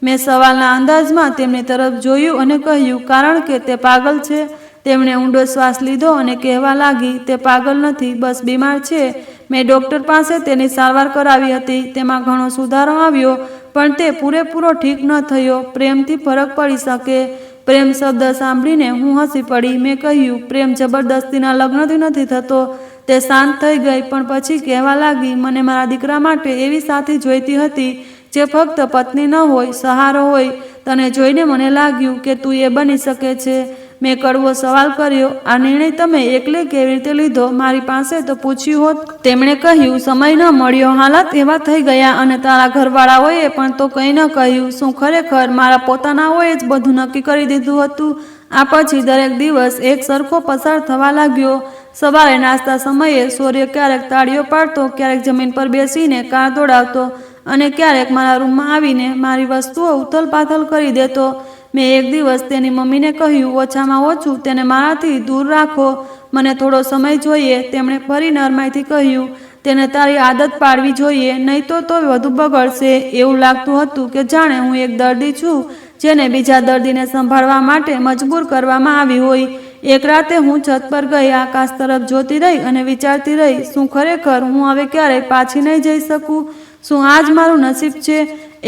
મેં સવાલના અંદાજમાં તેમની તરફ જોયું અને કહ્યું, કારણ કે તે પાગલ છે. તેમણે ઊંડો શ્વાસ લીધો અને કહેવા લાગી, તે પાગલ નથી, બસ બીમાર છે. મેં ડૉક્ટર પાસે તેની સારવાર કરાવી હતી. તેમાં ઘણો સુધારો આવ્યો, પણ તે પૂરેપૂરો ઠીક ન થયો. પ્રેમથી ફરક પડી શકે. પ્રેમ શબ્દ સાંભળીને હું હસી પડી. મેં કહ્યું, પ્રેમ જબરદસ્તીના લગ્નથી નથી થતો. તે શાંત થઈ ગઈ, પણ પછી કહેવા લાગી, મને મારા દીકરા માટે એવી સાથી જોઈતી હતી જે ફક્ત પત્ની ન હોય, સહારો હોય. તને જોઈને મને લાગ્યું કે તું એ બની શકે છે. મેં કડવો સવાલ કર્યો, આ નિર્ણય તમે એકલે કેવી રીતે લીધો? મારી પાસે તો પૂછ્યું હોત. તેમણે કહ્યું, સમય ન મળ્યો, હાલાત એવા થઈ ગયા અને તારા ઘરવાળાઓએ પણ તો કંઈ ન કહ્યું. શું ખરેખર મારા પોતાનાઓએ જ બધું નક્કી કરી દીધું હતું? આ પછી દરેક દિવસ એક સરખો પસાર થવા લાગ્યો. સવારે નાસ્તા સમયે શૌર્ય ક્યારેક તાળીઓ પાડતો, ક્યારેક જમીન પર બેસીને કાર દોડાવતો અને ક્યારેક મારા રૂમમાં આવીને મારી વસ્તુઓ ઉથલપાથલ કરી દેતો. મેં એક દિવસ તેની મમ્મીને કહ્યું, ઓછામાં ઓછું તેને મારાથી દૂર રાખો, મને થોડો સમય જોઈએ. તેમણે ફરી નરમાઈથી કહ્યું, તેને તારી આદત પાડવી જોઈએ, નહીં તો વધુ બગડશે. એવું લાગતું હતું કે જાણે હું એક દર્દી છું જેને બીજા દર્દીને સંભાળવા માટે મજબૂર કરવામાં આવી હોય. એક રાતે હું છત પર ગઈ, આકાશ તરફ જોતી રહી અને વિચારતી રહી, શું ખરેખર હું હવે ક્યારેય પાછી નહીં જઈ શકું? શું આ જ મારું નસીબ છે?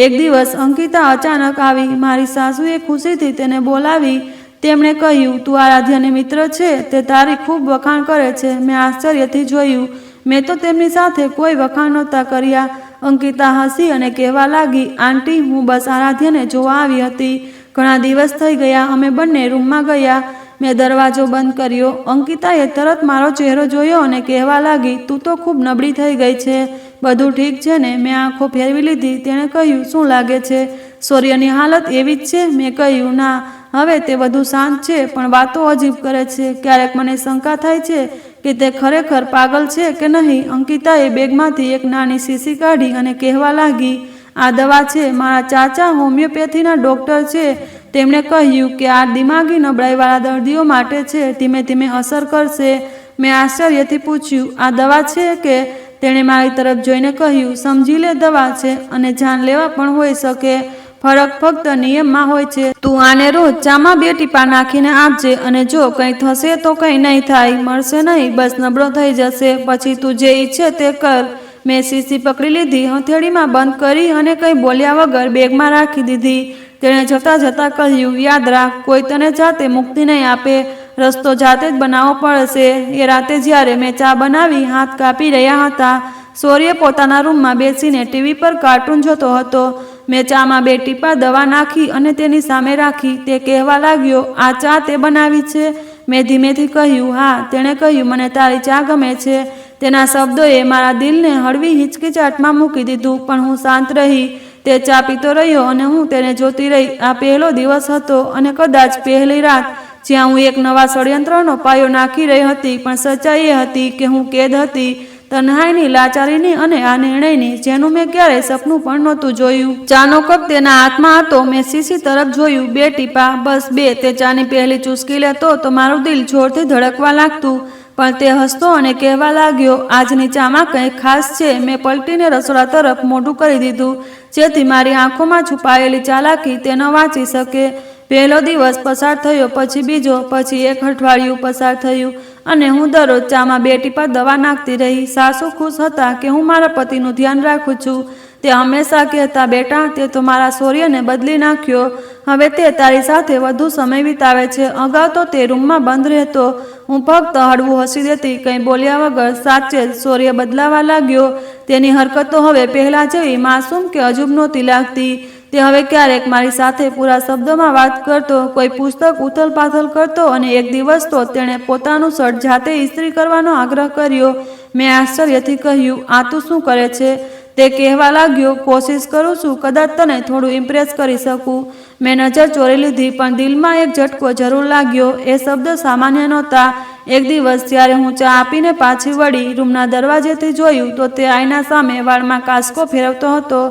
એક દિવસ અંકિતા અચાનક આવી. મારી સાસુએ ખુશીથી તેને બોલાવી. તેમણે કહ્યું, તું આરાધ્યાની મિત્ર છે, તે તારી ખૂબ વખાણ કરે છે. મેં આશ્ચર્યથી જોયું. મેં તો તેમની સાથે કોઈ વખાણ નહોતા કર્યા. અંકિતા હસી અને કહેવા લાગી, આંટી, હું બસ આરાધ્યાને જોવા આવી હતી. ઘણા દિવસ થઈ ગયા. અમે બંને રૂમમાં ગયા. મેં દરવાજો બંધ કર્યો. અંકિતાએ તરત મારો ચહેરો જોયો અને કહેવા લાગી, તું તો ખૂબ નબળી થઈ ગઈ છે, બધું ઠીક છે ને? મેં આંખો ફેરવી લીધી. તેણે કહ્યું, શું લાગે છે? શૌર્યની હાલત એવી જ છે? મેં કહ્યું, ના, હવે તે વધુ શાંત છે, પણ વાતો અજીબ કરે છે. ક્યારેક મને શંકા થાય છે કે તે ખરેખર પાગલ છે કે નહીં. અંકિતાએ બેગમાંથી એક નાની શીશી કાઢી અને કહેવા લાગી, આ દવા છે. મારા ચાચા હોમિયોપેથીના ડૉક્ટર છે. તેમણે કહ્યું કે આ દિમાગી નબળાઈવાળા દર્દીઓ માટે છે, ધીમે ધીમે અસર કરશે. મેં આશ્ચર્યથી પૂછ્યું, આ દવા છે કે? તેણે મારી તરફ જોઈને કહ્યું, સમજી લે, દવા છે અને જાનલેવા પણ હોઈ શકે. ફરક ફક્ત નિયમમાં હોય છે. તું આને રોજ ચામાં 2 ટીપા નાખીને આપજે અને જો કંઈ થશે તો કંઈ નહીં થાય, મળશે નહીં, બસ નબળો થઈ જશે. પછી તું જે ઈચ્છે તે કર. મેં શીશી પકડી લીધી, હથેળીમાં બંધ કરી અને કંઈ બોલ્યા વગર બેગમાં રાખી દીધી. તેણે જતાં જતાં કહ્યું, યાદ રાખ, કોઈ તને જાતે મુક્તિ નહીં આપે, રસ્તો જાતે જ બનાવવો પડશે. એ રાતે જ્યારે મેં ચા બનાવી હાથ કાપી રહ્યા હતા, સૂર્ય પોતાના રૂમમાં બેસીને ટીવી પર કાર્ટૂન જોતો હતો. મેં ચામાં 2 ટીપા દવા નાખી અને તેની સામે રાખી. તે કહેવા લાગ્યો, આ ચા તે બનાવી છે? મેં ધીમેથી કહ્યું, હા. તેણે કહ્યું, મને તારી ચા ગમે છે. તેના શબ્દોએ મારા દિલને હળવી હિચકિચાટમાં મૂકી દીધું, પણ હું શાંત રહી. તે ચા પીતો રહ્યો અને હું તેને જોતી રહી. આ પહેલો દિવસ હતો અને કદાચ પહેલી રાત જ્યાં હું એક નવા ષડયંત્રનો પાયો નાખી રહી હતી. પણ સચ્ચાઈ એ હતી કે હું કેદ હતી, તન્હાઈની, લાચારીની અને આ નિર્ણયની, જેનું મેં ક્યારેય સપનું પણ નહોતું જોયું. ચાનો કપ તેના હાથમાં હતો. મેં શીશી તરફ જોયું. 2 ટીપા, બસ 2. તે ચાની પહેલી ચૂસકી લેતો તો મારું દિલ જોરથી ધડકવા લાગતું. પણ તે હસતો અને કહેવા લાગ્યો, આજની ચામાં કંઈક ખાસ છે. મેં પલટીને રસોડા તરફ મોઢું કરી દીધું, જેથી મારી આંખોમાં છુપાયેલી ચાલાકી તે ન વાંચી શકે. પહેલો દિવસ પસાર થયો, પછી બીજો, પછી 1 અઠવાડિયું પસાર થયું અને હું દરરોજ ચામાં 2 ટીપા દવા નાખતી રહી. સાસુ ખુશ હતા કે હું મારા પતિનું ધ્યાન રાખું છું. તે હંમેશા કહેતા, બેટા, તે તો મારા સૂર્યને બદલી નાખ્યો. હવે તે તારી સાથે વધુ સમય વિતાવે છે. અગાઉ તો તે રૂમમાં બંધ રહેતો. હું ફક્ત હળવું હસી દેતી, કંઈ બોલ્યા વગર. સાચે જ સૂર્ય બદલાવા લાગ્યો. તેની હરકતો હવે પહેલાં જેવી માસૂમ કે અજુબ નહોતી લાગતી. તે હવે ક્યારેક મારી સાથે પૂરા શબ્દોમાં વાત કરતો, કોઈ પુસ્તક ઉથલપાથલ કરતો અને એક દિવસ તો તેણે પોતાનું શર્ટ જાતે ઇસ્ત્રી કરવાનો આગ્રહ કર્યો. મેં આશ્ચર્યથી કહ્યું, આ તું શું કરે છે? તે કહેવા લાગ્યો, કોશિશ કરું છું, કદાચ તને થોડું ઇમ્પ્રેસ કરી શકું. મેં નજર ચોરી લીધી, પણ દિલમાં એક ઝટકો જરૂર લાગ્યો. એ શબ્દ સામાન્ય નહોતા. એક દિવસ જ્યારે હું ચા આપીને પાછી વળી, રૂમના દરવાજેથી જોયું તો તે આઈના સામે વાળમાં કાંસકો ફેરવતો હતો,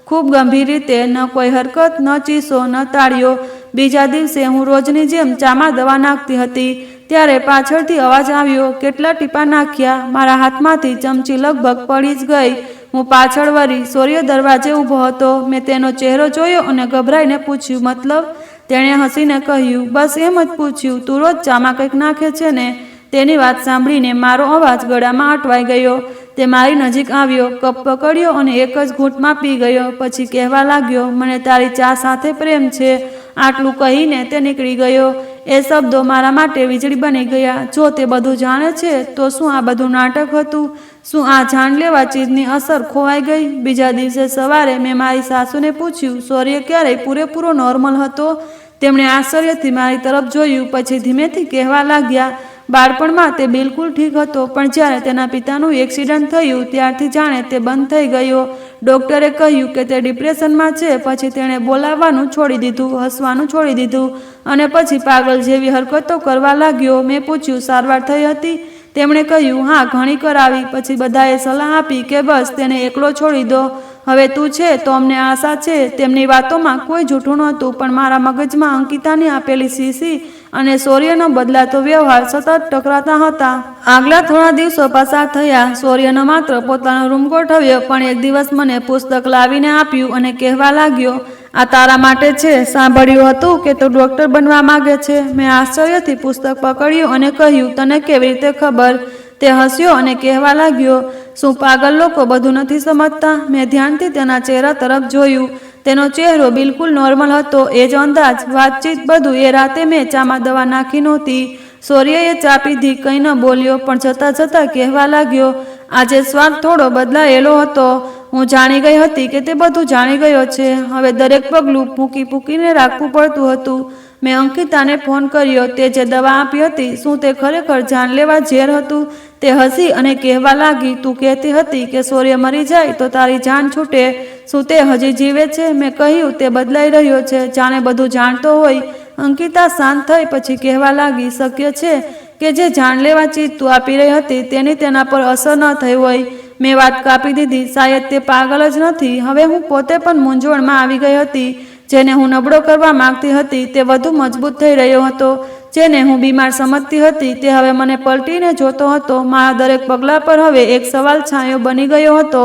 ખૂબ ગંભીર રીતે. ન કોઈ હરકત, ન ચીસો, ન તાળીઓ. બીજા દિવસે હું રોજની જેમ ચામાં દવા નાખતી હતી ત્યારે પાછળથી અવાજ આવ્યો, કેટલા ટીપા નાખ્યા? મારા હાથમાંથી ચમચી લગભગ પડી જ ગઈ. હું પાછળ વળી. સૂર્ય દરવાજે ઊભો હતો. મેં તેનો ચહેરો જોયો અને ગભરાઈને પૂછ્યું, મતલબ? તેણે હસીને કહ્યું, બસ એમ જ પૂછ્યું, તું રોજ ચામાં કંઈક નાખે છે ને? તેની વાત સાંભળીને મારો અવાજ ગળામાં અટવાઈ ગયો. તે મારી નજીક આવ્યો, કપ પકડ્યો અને એક જ ઘૂંટમાં પી ગયો. પછી કહેવા લાગ્યો, મને તારી ચા સાથે પ્રેમ છે. આટલું કહીને તે નીકળી ગયો. એ શબ્દો મારા માટે વીજળી બની ગયા. જો તે બધું જાણે છે તો શું આ બધું નાટક હતું? શું આ જાનલેવા ચીજની અસર ખોવાઈ ગઈ? બીજા દિવસે સવારે મેં મારી સાસુને પૂછ્યું, સૂર્ય ક્યારેય પૂરેપૂરો નોર્મલ હતો? તેમણે આશ્ચર્યથી મારી તરફ જોયું, પછી ધીમેથી કહેવા લાગ્યા, બાળપણમાં તે બિલકુલ ઠીક હતો, પણ જ્યારે તેના પિતાનું એક્સિડન્ટ થયું ત્યારથી જાણે તે બંધ થઈ ગયો. ડૉક્ટરે કહ્યું કે તે ડિપ્રેશનમાં છે. પછી તેણે બોલાવવાનું છોડી દીધું, હસવાનું છોડી દીધું અને પછી પાગલ જેવી હરકતો કરવા લાગ્યો. મેં પૂછ્યું, સારવાર થઈ હતી? તેમણે કહ્યું, હા, ઘણી કરાવી. પછી બધાએ સલાહ આપી કે બસ તેને એકલો છોડી દો. હવે તું છે તો અમને આશા છે. તેમની વાતોમાં કોઈ જૂઠું નહોતું, પણ મારા મગજમાં અંકિતાની આપેલી શીશી અને સૂર્યનો બદલાતો વ્યવહાર સતત ટકરાતા હતા. આગલા થોડા દિવસો પસાર થયા. સૂર્યનો માત્ર પોતાનો રૂમ ગોઠવ્યો, પણ એક દિવસ મને પુસ્તક લાવીને આપ્યું અને કહેવા લાગ્યો, આ તારા માટે છે. સાંભળ્યું હતું કે તું ડૉક્ટર બનવા માંગે છે? મેં આશ્ચર્યથી પુસ્તક પકડ્યું અને કહ્યું, તને કેવી રીતે ખબર? તે હસ્યો અને કહેવા લાગ્યો, શું પાગલ લોકો બધું નથી સમજતા? મેં ધ્યાનથી તેના ચહેરા તરફ જોયું. તેનો ચહેરો બિલકુલ નોર્મલ હતો. એ જ અંદાજ, વાતચીત, બધું. એ રાતે મેં ચામાં દવા નાખી નહોતી. સૂર્યએ ચા પીધી, કંઈ ન બોલ્યો, પણ જતાં જતાં કહેવા લાગ્યો, આજે સ્વાદ થોડો બદલાયેલો હતો. હું જાણી ગઈ હતી કે તે બધું જાણી ગયો છે. હવે દરેક પગલું પૂકીને રાખવું પડતું હતું. મેં અંકિતાને ફોન કર્યો. તે જે દવા આપી હતી, શું તે ખરેખર જાનલેવા ઝેર હતું? તે હસી અને કહેવા લાગી, તું કહેતી હતી કે સૂર્ય મરી જાય તો તારી જાન છૂટે. શું તે હજી જીવે છે? મેં કહ્યું, તે બદલાઈ રહ્યો છે, જાણે બધું જાણતો હોય. અંકિતા શાંત થઈ, પછી કહેવા લાગી, શક્ય છે કે જે જાનલેવા ચીજ તું આપી રહી હતી તેની તેના પર અસર ન થઈ હોય? મેં વાત કાપી દીધી. શાયદ તે પાગલ જ નથી. હવે હું પોતે પણ મૂંઝવણમાં આવી ગઈ હતી. જેને હું નબળો કરવા માંગતી હતી તે વધુ મજબૂત થઈ રહ્યો હતો. જેને હું બીમાર સમજતી હતી તે હવે મને પલટીને જોતો હતો. મારા દરેક પગલા પર હવે એક સવાલ છાંયો બની ગયો હતો.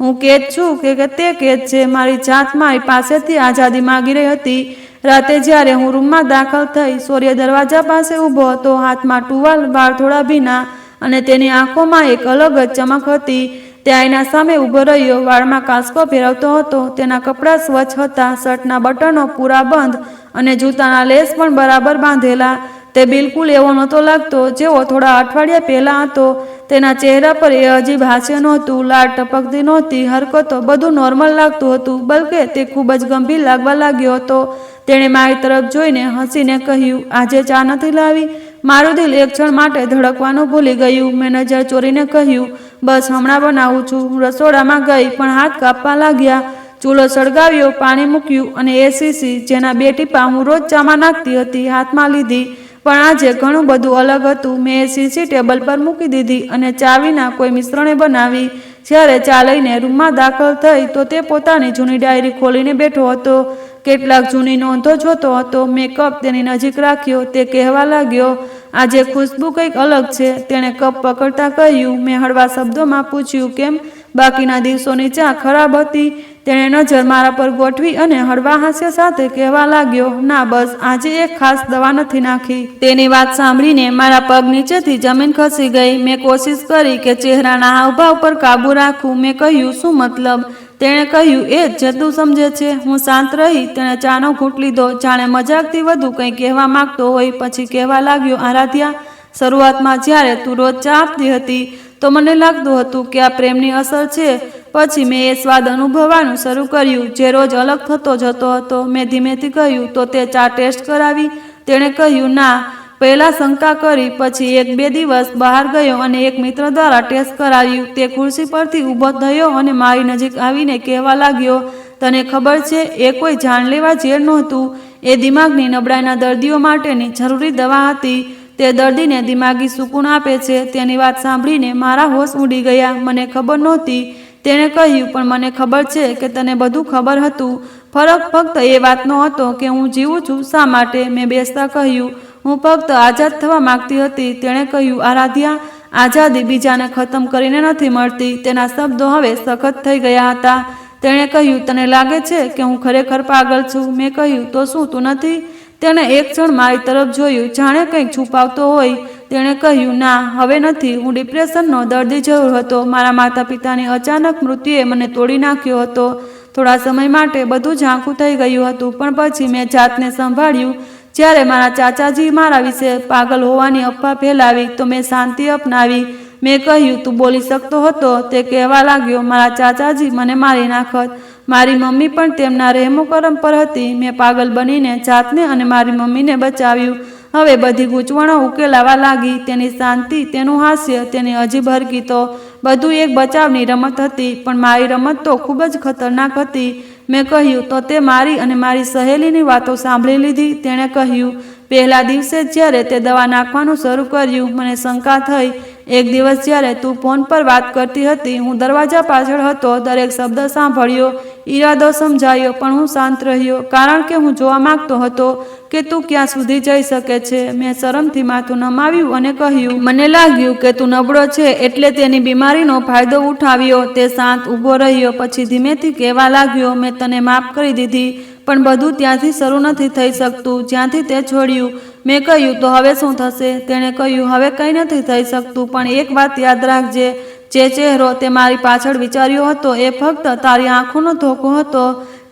હું કેદ છું કે તે કેદ છે? મારી જાત મારી પાસેથી આઝાદી માંગી રહી હતી. રાતે જ્યારે હું રૂમમાં દાખલ થઈ, સૂર્ય દરવાજા પાસે ઊભો હતો, હાથમાં ટુવાલ, વાળ થોડા ભીના અને તેની આંખોમાં એક અલગ જ ચમક હતી. તે આઈના સામે ઊભો રહ્યો, વાળમાં કાંસકો ફેરવતો હતો. તેના કપડાં સ્વચ્છ હતા, શર્ટના બટનો પૂરા બંધ અને જૂતાના લેસ પણ બરાબર બાંધેલા. તે બિલકુલ એવો નહોતો લાગતો જેવો થોડા અઠવાડિયા પહેલાં હતો. તેના ચહેરા પર એ અજીબ હાસ્ય નહોતું, લાળ ટપકતી નહોતી, હરકતો, બધું નોર્મલ લાગતું હતું. બલકે તે ખૂબ જ ગંભીર લાગવા લાગ્યો હતો. તેણે મારી તરફ જોઈને હસીને કહ્યું, આજે ચા નથી લાવી? મારું દિલ એક ક્ષણ માટે ધડકવાનું ભૂલી ગયું. મેં નજર ચોરીને કહ્યું, બસ હમણાં બનાવું છું. હું રસોડામાં ગઈ પણ હાથ કાપવા લાગ્યા. ચૂલો સળગાવ્યો, પાણી મૂક્યું અને એ શીશી જેના 2 ટીપા હું રોજ ચામાં નાખતી હતી હાથમાં લીધી. પણ આજે ઘણું બધું અલગ હતું. મેં એ શીશી ટેબલ પર મૂકી દીધી અને ચા વિના કોઈ મિશ્રણે બનાવી. જ્યારે ચા લઈને રૂમમાં દાખલ થઈ તો તે પોતાની જૂની ડાયરી ખોલીને બેઠો હતો. કેટલાક જૂની નોંધો જોતો હતો. મેં કપ તેની નજીક રાખ્યો. તે કહેવા લાગ્યો, આજે ખુશ્બુ કંઈક અલગ છે. તેણે કપ પકડતા કહ્યું. મેં હળવા શબ્દોમાં પૂછ્યું, કેમ? બાકીના દિવસોની ચા ખરાબ હતી? તેણે નજર મારા પર ગોઠવી અને હળવા હાસ્ય સાથે કહેવા લાગ્યો, ના, બસ આજે એક ખાસ દવા નથી નાખી. તેની વાત સાંભળીને મારા પગ નીચેથી જમીન ખસી ગઈ. મેં કોશિશ કરી કે ચહેરાના હાવભાવ પર કાબૂ રાખું. મેં કહ્યું, શું મતલબ? તેણે કહ્યું, એ જ જે તું સમજે છે. હું શાંત રહી. તેણે ચાનો ઘૂંટ લીધો, જાણે મજાકથી વધુ કંઈ કહેવા માંગતો હોય. પછી કહેવા લાગ્યો, આરાધ્યા, શરૂઆતમાં જ્યારે તું રોજ ચા આપતી હતી તો મને લાગતું હતું કે આ પ્રેમની અસર છે. પછી મેં એ સ્વાદ અનુભવવાનું શરૂ કર્યું જે રોજ અલગ થતો જતો હતો. મેં ધીમેથી કહ્યું, તો તે ચા ટેસ્ટ કરાવી? તેણે કહ્યું, ના. પહેલાં શંકા કરી, પછી 1-2 દિવસ બહાર ગયો અને એક મિત્ર દ્વારા ટેસ્ટ કરાવ્યું. તે ખુરશી પરથી ઊભો થયો અને મારી નજીક આવીને કહેવા લાગ્યો, તને ખબર છે, એ કોઈ જાનલેવા ઝેર નહોતું. એ દિમાગની નબળાઈના દર્દીઓ માટેની જરૂરી દવા હતી. તે દર્દીને દિમાગી સુકૂન આપે છે. તેની વાત સાંભળીને મારા હોશ ઉડી ગયા. મને ખબર નહોતી. તેણે કહ્યું, પણ મને ખબર છે કે તને બધું ખબર હતું. ફરક ફક્ત એ વાતનો હતો કે હું જીવું છું શા માટે. મેં બેસતા કહ્યું, હું ફક્ત આઝાદ થવા માંગતી હતી. તેણે કહ્યું, આરાધ્યા, આઝાદી બીજાને ખતમ કરીને નથી મળતી. તેના શબ્દો હવે સખત થઈ ગયા હતા. તેણે કહ્યું, તને લાગે છે કે હું ખરેખર પાગલ છું? મેં કહ્યું, તો શું તું નથી? તેણે એક ક્ષણ મારી તરફ જોયું, જાણે કંઈક છુપાવતો હોય. તેણે કહ્યું, ના, હવે નથી. હું ડિપ્રેશનનો દર્દી જરૂર હતો. મારા માતા પિતાની અચાનક મૃત્યુએ મને તોડી નાખ્યો હતો. થોડા સમય માટે બધું ઝાંખું થઈ ગયું હતું. પણ પછી મેં જાતને સંભાળ્યું. જ્યારે મારા ચાચાજી મારા વિશે પાગલ હોવાની અફવા ફેલાવી તો મેં શાંતિ અપનાવી. મેં કહ્યું, તું બોલી શકતો હતો? તે કહેવા લાગ્યો, મારા ચાચાજી મને મારી નાખત. મારી મમ્મી પણ તેમના રહેમો કરમ પર હતી. મેં પાગલ બનીને જાતને અને મારી મમ્મીને બચાવ્યું. હવે બધી ગૂંચવણો ઉકેલાવા લાગી. તેની શાંતિ, તેનું હાસ્ય, તેની અજીબ હરકતો, બધું એક બચાવની રમત હતી. પણ મારી રમત તો ખૂબ જ ખતરનાક હતી. મેં કહ્યું, તો તે મારી અને મારી સહેલીની વાતો સાંભળી લીધી? તેણે કહ્યું, પહેલા દિવસે જ્યારે તે દવા નાખવાનું શરૂ કર્યું મને શંકા થઈ. એક દિવસ જ્યારે તું ફોન પર વાત કરતી હતી, હું દરવાજા પાછળ હતો. દરેક શબ્દ સાંભળ્યો, ઈરાદો સમજાયો, પણ હું શાંત રહ્યો કારણ કે હું જોવા માંગતો હતો કે તું ક્યાં સુધી જઈ શકે છે. મેં શરમથી માથું નમાવ્યું અને કહ્યું, મને લાગ્યું કે તું નબળો છે એટલે તેની બીમારીનો ફાયદો ઉઠાવ્યો. તે શાંત ઊભો રહ્યો. પછી ધીમેથી કહેવા લાગ્યો, મેં તને માફ કરી દીધી, પણ બધું ત્યાંથી શરૂ નથી થઈ શકતું જ્યાંથી તે છોડ્યું. મેં કહ્યું, તો હવે શું થશે? તેણે કહ્યું, હવે કંઈ નથી થઈ શકતું, પણ એક વાત યાદ રાખજે, જે ચહેરો તે મારી પાછળ વિચાર્યો હતો એ ફક્ત તારી આંખોનો ધોકો હતો.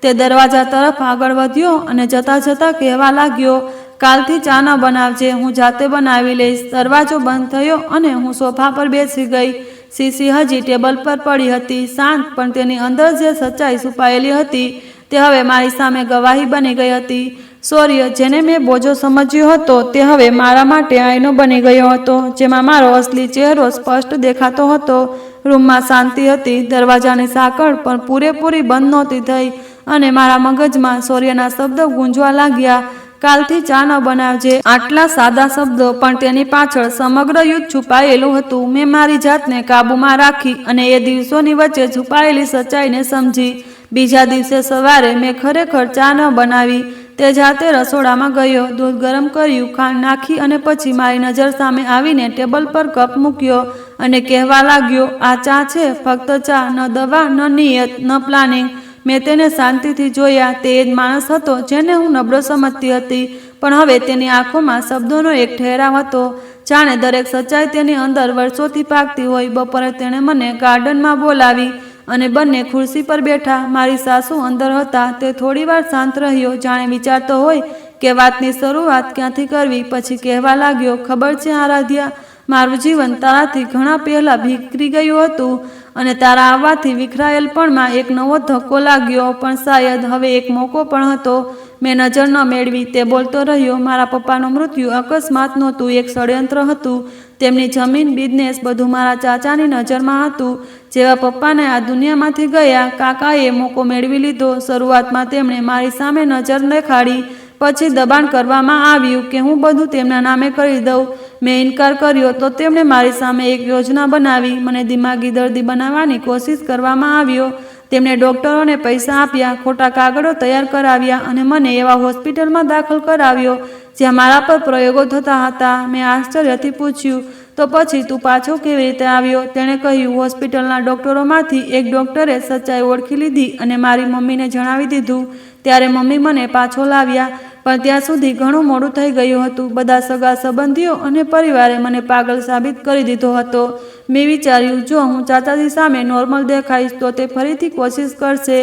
તે દરવાજા તરફ આગળ વધ્યો અને જતાં જતાં કહેવા લાગ્યો, કાલથી ચા ન બનાવજે, હું જાતે બનાવી લઈશ. દરવાજો બંધ થયો અને હું સોફા પર બેસી ગઈ. શીશી હજી ટેબલ પર પડી હતી, શાંત, પણ તેની અંદર જે સચ્ચાઈ છુપાયેલી હતી તે હવે મારી સામે ગવાહી બની ગઈ હતી. સૂર્ય, જેને મેં બોજો સમજ્યો હતો, તે હવે મારા માટે આઈનો બની ગયો હતો, જેમાં મારો અસલી ચહેરો સ્પષ્ટ દેખાતો હતો. રૂમમાં શાંતિ હતી. દરવાજાની સાંકળ પણ પૂરેપૂરી બંધ નહોતી થઈ અને મારા મગજમાં સૂર્યના શબ્દો ગૂંજવા લાગ્યા. કાલથી ચા ન બનાવજે. આટલા સાદા શબ્દો પણ તેની પાછળ સમગ્ર યુદ્ધ છુપાયેલું હતું. મેં મારી જાતને કાબૂમાં રાખી અને એ દિવસોની વચ્ચે છુપાયેલી સચ્ચાઈને સમજી. બીજા દિવસે સવારે મેં ખરેખર ચા ન બનાવી. તે જાતે રસોડામાં ગયો, દૂધ ગરમ કર્યું, ખાંડ નાખી અને પછી મારી નજર સામે આવીને ટેબલ પર કપ મૂક્યો અને કહેવા લાગ્યો, આ ચા છે, ફક્ત ચા, ન દવા, ન નિયત, ન પ્લાનિંગ. મેં તેને શાંતિથી જોયા. તે એ જ માણસ હતો જેને હું નબળો સમજતી હતી, પણ હવે તેની આંખોમાં શબ્દોનો એક ઠહેરાવ હતો, જાણે દરેક સચ્ચાઈ તેની અંદર વર્ષોથી પાકતી હોય. બપોરે તેણે મને ગાર્ડનમાં બોલાવી અને બંને ખુરશી પર બેઠા. મારી સાસુ અંદર હતા. તે થોડીવાર શાંત રહ્યો, જાણે વિચારતો હોય કે વાતની શરૂઆત ક્યાંથી કરવી. પછી કહેવા લાગ્યો, ખબર છે આરાધ્યા, મારું જીવન તારાથી ઘણા પહેલાં વિખરી ગયું હતું અને તારા આવવાથી વિખરાયેલપણમાં એક નવો ધક્કો લાગ્યો, પણ શાયદ હવે એક મોકો પણ હતો. મેં નજર ન મેળવી. તે બોલતો રહ્યો, મારા પપ્પાનું મૃત્યુ અકસ્માત નહોતું, એક ષડયંત્ર હતું. તેમની જમીન, બિઝનેસ, બધું મારા ચાચાની નજરમાં હતું. જેવા પપ્પાને આ દુનિયામાંથી ગયા, કાકાએ મોકો મેળવી લીધો. શરૂઆતમાં તેમણે મારી સામે નજર દેખાડી, પછી દબાણ કરવામાં આવ્યું કે હું બધું તેમના નામે કરી દઉં. મેં ઇનકાર કર્યો તો તેમણે મારી સામે એક યોજના બનાવી. મને દિમાગી દર્દી બનાવવાની કોશિશ કરવામાં આવ્યો. તેમણે ડૉક્ટરોને પૈસા આપ્યા, ખોટા કાગળો તૈયાર કરાવ્યા અને મને એવા હોસ્પિટલમાં દાખલ કરાવ્યો જ્યાં મારા પર પ્રયોગો થતા હતા. મેં આશ્ચર્યથી પૂછ્યું, તો પછી તું પાછો કેવી રીતે આવ્યો? તેણે કહ્યું, હોસ્પિટલના ડૉક્ટરોમાંથી એક ડૉક્ટરે સચ્ચાઈ ઓળખી લીધી અને મારી મમ્મીને જણાવી દીધું. ત્યારે મમ્મી મને પાછો લાવ્યા, પણ ત્યાં સુધી ઘણું મોડું થઈ ગયું હતું. બધા સગા સંબંધીઓ અને પરિવારે મને પાગલ સાબિત કરી દીધો હતો. મેં વિચાર્યું, જો હું ચાચાજી સામે નોર્મલ દેખાઈશ તો તે ફરીથી કોશિશ કરશે,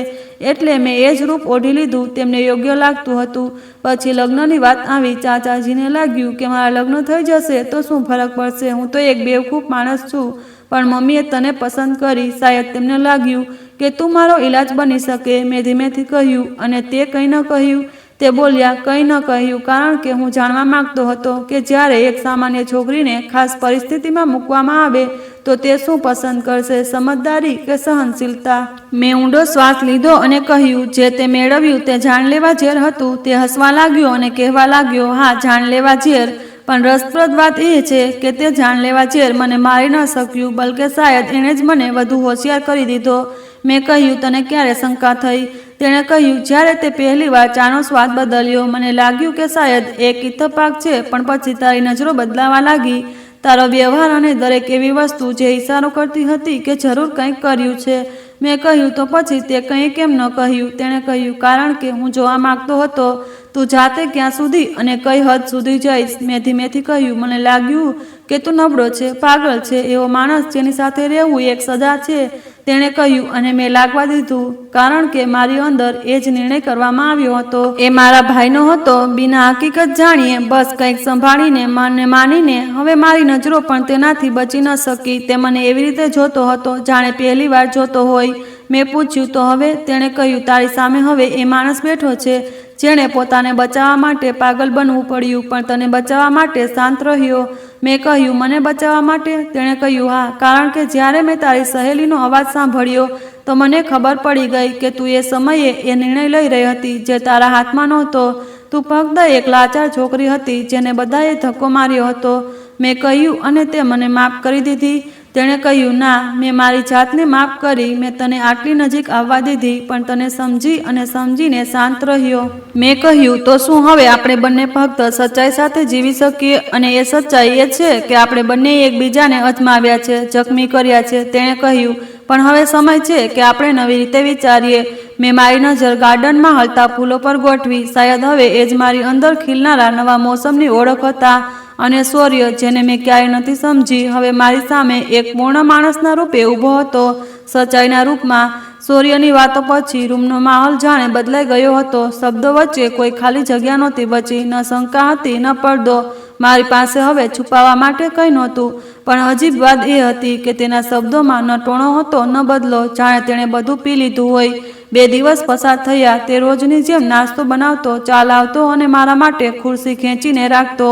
એટલે મેં એ જ રૂપ ઓઢી લીધું. તેમને યોગ્ય લાગતું હતું. પછી લગ્નની વાત આવી. ચાચાજીને લાગ્યું કે મારા લગ્ન થઈ જશે તો શું ફરક પડશે, હું તો એક બેવકૂફ માણસ છું. પણ મમ્મીએ તને પસંદ કરી. શાયદ તેમને લાગ્યું કે તું મારો ઈલાજ બની શકે. મેં ધીમેથી કહ્યું, અને તે કંઈ ન કહ્યું? તે બોલ્યા, કંઈ ન કહ્યું, કારણ કે હું જાણવા માંગતો હતો કે જ્યારે એક સામાન્ય છોકરીને ખાસ પરિસ્થિતિમાં મૂકવામાં આવે તો તે શું પસંદ કરશે, સમજદારી કે સહનશીલતા? મેં ઊંડો શ્વાસ લીધો અને કહ્યું, જે તે મેળવ્યું તે જાનલેવા ઝેર હતું. તે હસવા લાગ્યો અને કહેવા લાગ્યો, હા, જાનલેવા ઝેર. પણ રસપ્રદ વાત એ છે કે તે જાનલેવા ઝેર મને મારી ન શક્યું, બલકે શાયદ એણે જ મને વધુ હોશિયાર કરી દીધો. મેં કહ્યું, તને ક્યારે શંકા થઈ? તેણે કહ્યું, જ્યારે તે પહેલી વાર ચાનો સ્વાદ બદલ્યો. મને લાગ્યું કે શાયદ એક ઇત્તફાક છે, પણ પછી તારી નજરો બદલાવા લાગી. તારો વ્યવહાર અને દરેક એવી વસ્તુ જે ઇશારો કરતી હતી કે જરૂર કંઈક કર્યું છે. મેં કહ્યું, તો પછી તે કંઈ કેમ ન કહ્યું? તેણે કહ્યું, કારણ કે હું જોવા માંગતો હતો તું જાતે ક્યાં સુધી અને કઈ હદ સુધી જઈશ. મેં ધીમેથી કહ્યું, મને લાગ્યું કે તું નબળો છે, પાગલ છે, એવો માણસ જેની સાથે રહેવું એક સજા છે. તેણે કહ્યું, અને મેં લાગવા દીધું, કારણ કે મારી અંદર એ જ નિર્ણય કરવામાં આવ્યો હતો. એ મારા ભાઈનો હતો. બિના હકીકત જાણીએ, બસ કંઈક સંભાળીને, મનને માનીને. હવે મારી નજરો પણ તેનાથી બચી ન શકી. તે મને એવી રીતે જોતો હતો જાણે પહેલી વાર જોતો હોય. મેં પૂછ્યું, તો હવે? તેણે કહ્યું, તારી સામે હવે એ માણસ બેઠો છે જેણે પોતાને બચાવવા માટે પાગલ બનવું પડ્યું, પણ તને બચાવવા માટે શાંત રહ્યો. મેં કહ્યું, મને બચાવવા માટે? તેણે કહ્યું, હા, કારણ કે જ્યારે મેં તારી સહેલીનો અવાજ સાંભળ્યો તો મને ખબર પડી ગઈ કે તું એ સમયે એ નિર્ણય લઈ રહી હતી જે તારા હાથમાં નહોતો. તું ફક્ત એક લાચાર છોકરી હતી જેને બધાએ ધક્કો માર્યો હતો. મેં કહ્યું, અને તે મને માફ કરી દીધી? તેણે કહ્યું, ના, મેં મારી જાતને માફ કરી. મેં તને આટલી નજીક આવવા દીધી, પણ તને સમજી અને સમજીને શાંત રહ્યો. મેં કહ્યું, તો શું હવે આપણે બંને ફક્ત સચ્ચાઈ સાથે જીવી શકીએ? અને એ સચ્ચાઈ એ છે કે આપણે બંને એકબીજાને અજમાવ્યા છે, જખમી કર્યા છે. તેણે કહ્યું, પણ હવે સમય છે કે આપણે નવી રીતે વિચારીએ. મેં મારી નજર ગાર્ડનમાં હલતા ફૂલો પર ગોઠવી. શાયદ હવે એ જ મારી અંદર ખીલનારા નવા મોસમની ઓળખ હતા. અને સૂર્ય, જેને મેં ક્યારેય નથી સમજી, હવે મારી સામે એક પૂર્ણ માણસના રૂપે ઊભો હતો, સચ્ચાઈના રૂપમાં. સૂર્યની વાતો પછી રૂમનો માહોલ જાણે બદલાઈ ગયો હતો. શબ્દો વચ્ચે કોઈ ખાલી જગ્યા નહોતી બચી, ન શંકા હતી, ન પડદો. મારી પાસે હવે છુપાવવા માટે કંઈ નહોતું. પણ અજીબ વાત એ હતી કે તેના શબ્દોમાં ન ટોણો હતો, ન બદલો, જાણે તેણે બધું પી લીધું હોય. 2 દિવસ પસાર થયા. તે રોજની જેમ નાસ્તો બનાવતો, ચા લાવતો અને મારા માટે ખુરશી ખેંચીને રાખતો.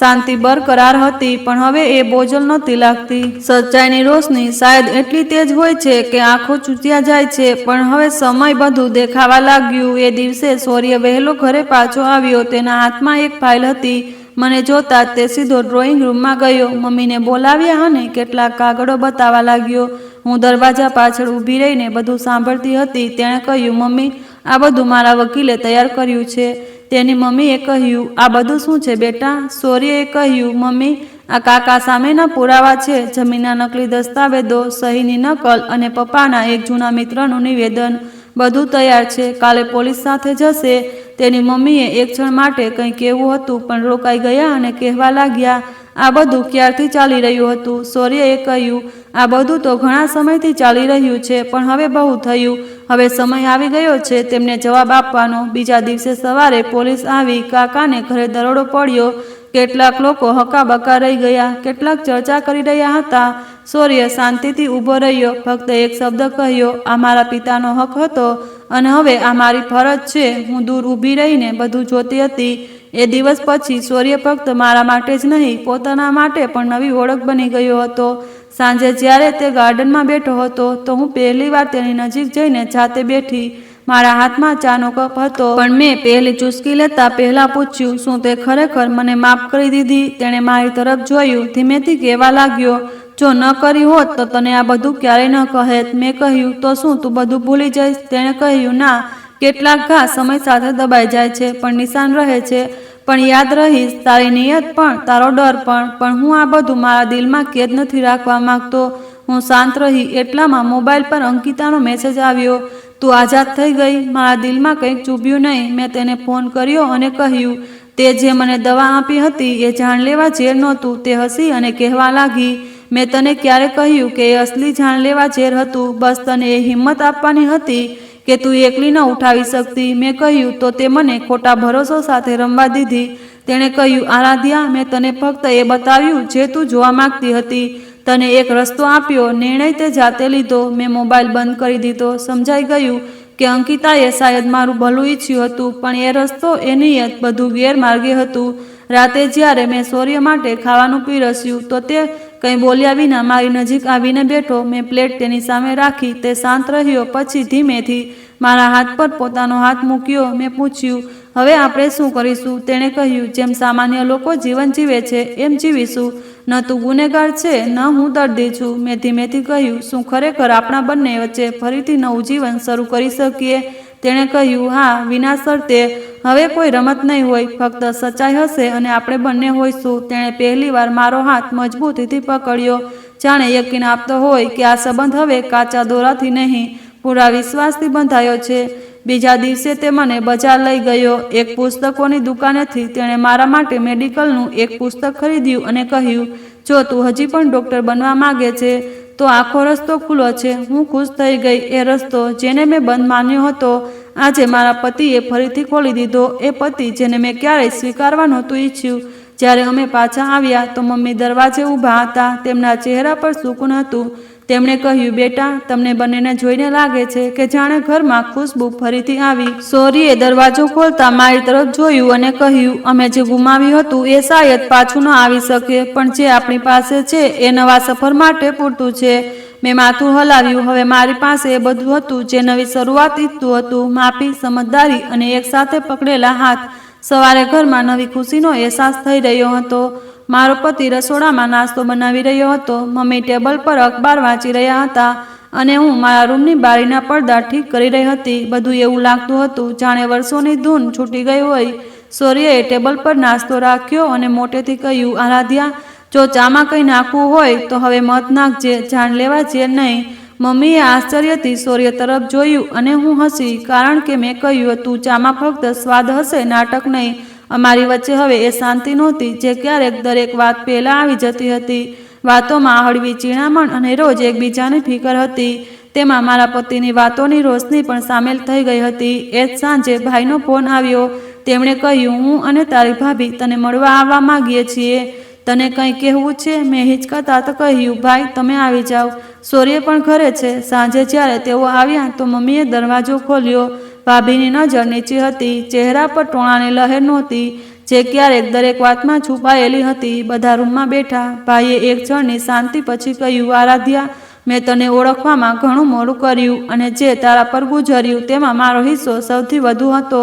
શાંતિ બરકરાર હતી, પણ હવે એ બોજલ નહોતી લાગતી. સચ્ચાઈની રોશની શાયદ એટલી તેજ હોય છે કે આંખો ચૂંટ્યા જાય છે. પણ હવે સમય બધું દેખાવા લાગ્યું. એ દિવસે સૂર્ય વહેલો ઘરે પાછો આવ્યો. તેના હાથમાં એક ફાઇલ હતી. મને જોતા તે સીધો ડ્રોઈંગ રૂમમાં ગયો. મમ્મીને બોલાવ્યા અને કેટલાક કાગળો બતાવવા લાગ્યો. હું દરવાજા પાછળ ઊભી રહીને બધું સાંભળતી હતી. તેણે કહ્યું, મમ્મી, આ બધું મારા વકીલે તૈયાર કર્યું છે. તેની મમ્મીએ કહ્યું, આ બધું શું છે બેટા? સૂર્યએ કહ્યું, મમ્મી, આ કાકા સામેના પુરાવા છે. જમીનના નકલી દસ્તાવેજો, સહીની નકલ અને પપ્પાના એક જૂના મિત્રનું નિવેદન. બધું તૈયાર છે. કાલે પોલીસ સાથે જશે. તેની મમ્મીએ એક ક્ષણ માટે કંઈ કહેવું હતું, પણ રોકાઈ ગયા અને કહેવા લાગ્યા, આ બધું ક્યારથી ચાલી રહ્યું હતું? સૂર્યએ કહ્યું, આ બધું તો ઘણા સમયથી ચાલી રહ્યું છે, પણ હવે બહુ થયું. હવે સમય આવી ગયો છે તેમને જવાબ આપવાનો. બીજા દિવસે સવારે પોલીસ આવી. કાકાને ઘરે દરોડો પડ્યો. કેટલાક લોકો હકાબકા રહી ગયા, કેટલાક ચર્ચા કરી રહ્યા હતા. સૂર્ય શાંતિથી ઊભો રહ્યો. ફક્ત એક શબ્દ કહ્યો, આ મારા પિતાનો હક હતો અને હવે આ મારી ફરજ છે. હું દૂર ઊભી રહીને બધું જોતી હતી. એ દિવસ પછી સૂર્ય ફક્ત મારા માટે જ નહીં, પોતાના માટે પણ નવી ઓળખ બની ગયો હતો. સાંજે જ્યારે તે ગાર્ડનમાં બેઠો હતો તો હું પહેલીવાર તેની નજીક જઈને જાતે બેઠી. મારા હાથમાં ચાનો કપ હતો, પણ મેં પહેલી ચૂસકી લેતા પહેલા પૂછ્યું, શું તે ખરેખર મને માફ કરી દીધી? તેણે મારી તરફ જોયું. ધીમેથી કહેવા લાગ્યો, જો ન કરી હોત તો તને આ બધું ક્યારેય ન કહેત. મેં કહ્યું, તો શું તું બધું ભૂલી જઈશ? તેણે કહ્યું, ના, કેટલાક ઘા સમય સાથે દબાઈ જાય છે, પણ નિશાન રહે છે. પણ યાદ રહીશ, તારી નિયત પણ, તારો ડર પણ હું આ બધું મારા દિલમાં કેદ નથી રાખવા માંગતો. હું શાંત રહી. એટલામાં મોબાઈલ પર અંકિતાનો મેસેજ આવ્યો, તું આઝાદ થઈ ગઈ. મારા દિલમાં કંઈક ચૂભ્યું નહીં. મેં તેને ફોન કર્યો અને કહ્યું, તે જે મને દવા આપી હતી એ જાનલેવા ઝેર નહોતું. તે હસી અને કહેવા લાગી, મેં તને ક્યારે કહ્યું કે એ અસલી જાનલેવા ઝેર હતું? બસ તને એ હિંમત આપવાની હતી કે તું એકલી ન ઉઠાવી શકતી. મેં કહ્યું, તો તે મને ખોટા ભરોસો સાથે રમવા દીધી. તેણે કહ્યું, આરાધ્યા, મેં તને ફક્ત એ બતાવ્યું જે તું જોવા માંગતી હતી. તને એક રસ્તો આપ્યો. નિર્ણય તે જાતે લીધો. મેં મોબાઈલ બંધ કરી દીધો. સમજાઈ ગયું કે અંકિતાએ શાયદ મારું ભલું ઈચ્છ્યું હતું, પણ એ રસ્તો, એ નિયત, બધું ગેરમાર્ગે હતું. રાતે જ્યારે મેં સૂર્ય માટે ખાવાનું પીરસ્યું તો તે કંઈ બોલ્યા વિના મારી નજીક આવીને બેઠો. મેં પ્લેટ તેની સામે રાખી. તે શાંત રહ્યો. પછી ધીમેથી મારા હાથ પર પોતાનો હાથ મૂક્યો. મેં પૂછ્યું, હવે આપણે શું કરીશું? તેણે કહ્યું, જેમ સામાન્ય લોકો જીવન જીવે છે એમ જીવીશું. ન તું ગુનેગાર છે, ન હું દર્દી છું. મેં ધીમેથી કહ્યું, શું ખરેખર આપણા બંને વચ્ચે ફરીથી નવું જીવન શરૂ કરી શકીએ? તેણે કહ્યું, હા, વિના શરતે. હવે કોઈ રમત નહીં હોય, ફક્ત સચ્ચાઈ હશે અને આપણે બંને હોઈશું. તેણે પહેલીવાર મારો હાથ મજબૂતીથી પકડ્યો, જાણે યકીન આપતો હોય કે આ સંબંધ હવે કાચા દોરાથી નહીં, પૂરા વિશ્વાસથી બંધાયો છે. બીજા દિવસે તે મને બજાર લઈ ગયો, એક પુસ્તકોની દુકાનેથી. તેણે મારા માટે મેડિકલનું એક પુસ્તક ખરીદ્યું અને કહ્યું, જો તું હજી પણ ડૉક્ટર બનવા માંગે છે તો આખો રસ્તો ખુલ્લો છે. હું ખુશ થઈ ગઈ. એ રસ્તો જેને મેં બંધ માન્યો હતો, આજે મારા પતિએ ફરીથી ખોલી દીધો. એ પતિ જેને મેં ક્યારેય સ્વીકારવા નહોતું ઈચ્છ્યું. જ્યારે અમે પાછા આવ્યા તો મમ્મી દરવાજે ઊભા હતા. તેમના ચહેરા પર સુકૂન હતું. તેમણે કહ્યું, બેટા, તમને બંનેને જોઈને લાગે છે કે જાણે ઘરમાં ખુશ્બુ ફરીથી આવી. સૂર્યે દરવાજો ખોલતા મારી તરફ જોયું અને કહ્યું, અમે જે ગુમાવ્યું હતું એ શાયદ પાછું ન આવી શકે, પણ જે આપણી પાસે છે એ નવા સફર માટે પૂરતું છે. મેં માથું હલાવ્યું. હવે મારી પાસે એ બધું હતું જે નવી શરૂઆત ઈચ્છતું હતું, માફી, સમજદારી અને એક સાથે પકડેલા હાથ. સવારે ઘરમાં નવી ખુશીનો અહેસાસ થઈ રહ્યો હતો. મારો પતિ રસોડામાં નાસ્તો બનાવી રહ્યો હતો. મમ્મી ટેબલ પર અખબાર વાંચી રહ્યા હતા અને હું મારા રૂમની બારીના પડદા ઠીક કરી રહી હતી. બધું એવું લાગતું હતું જાણે વર્ષોની ધૂન છૂટી ગઈ હોય. સૂર્યએ ટેબલ પર નાસ્તો રાખ્યો અને મોટેથી કહ્યું, આરાધ્યા, જો ચામાં કંઈ નાખવું હોય તો હવે મત નાખજે, જાનલેવા ઝેર નહીં. મમ્મીએ આશ્ચર્યથી સૂર્ય તરફ જોયું અને હું હસી, કારણ કે મેં કહ્યું હતું, ચામાં ફક્ત સ્વાદ હશે, નાટક નહીં. અમારી વચ્ચે હવે એ શાંતિ નહોતી જે ક્યારેક દરેક વાત પહેલાં આવી જતી હતી. વાતોમાં હળવી ચીણામણ અને રોજ એકબીજાની ફિકર હતી. તેમાં મારા પતિની વાતોની રોશની પણ સામેલ થઈ ગઈ હતી. એ જ સાંજે ભાઈનો ફોન આવ્યો. તેમણે કહ્યું, હું અને તારી ભાભી તને મળવા આવવા માંગીએ છીએ. તને કંઈ કહેવું છે? મેં હિચકાતા તો કહ્યું, ભાઈ, તમે આવી જાઓ. સૂર્ય પણ ઘરે છે. સાંજે જ્યારે તેઓ આવ્યા તો મમ્મીએ દરવાજો ખોલ્યો. ભાભીની નજર નીચે હતી. ચહેરા પર ટોણાની લહેર નહોતી. જે ક્યારેક દરેક વાતમાં છુપાયેલી હતી. બધા રૂમમાં બેઠા. ભાઈએ એક ક્ષણની શાંતિ પછી કહ્યું, આરાધ્યા, મેં તને ઓળખવામાં ઘણું મોડું કર્યું અને જે તારા પર ગુજર્યું તેમાં મારો હિસ્સો સૌથી વધુ હતો.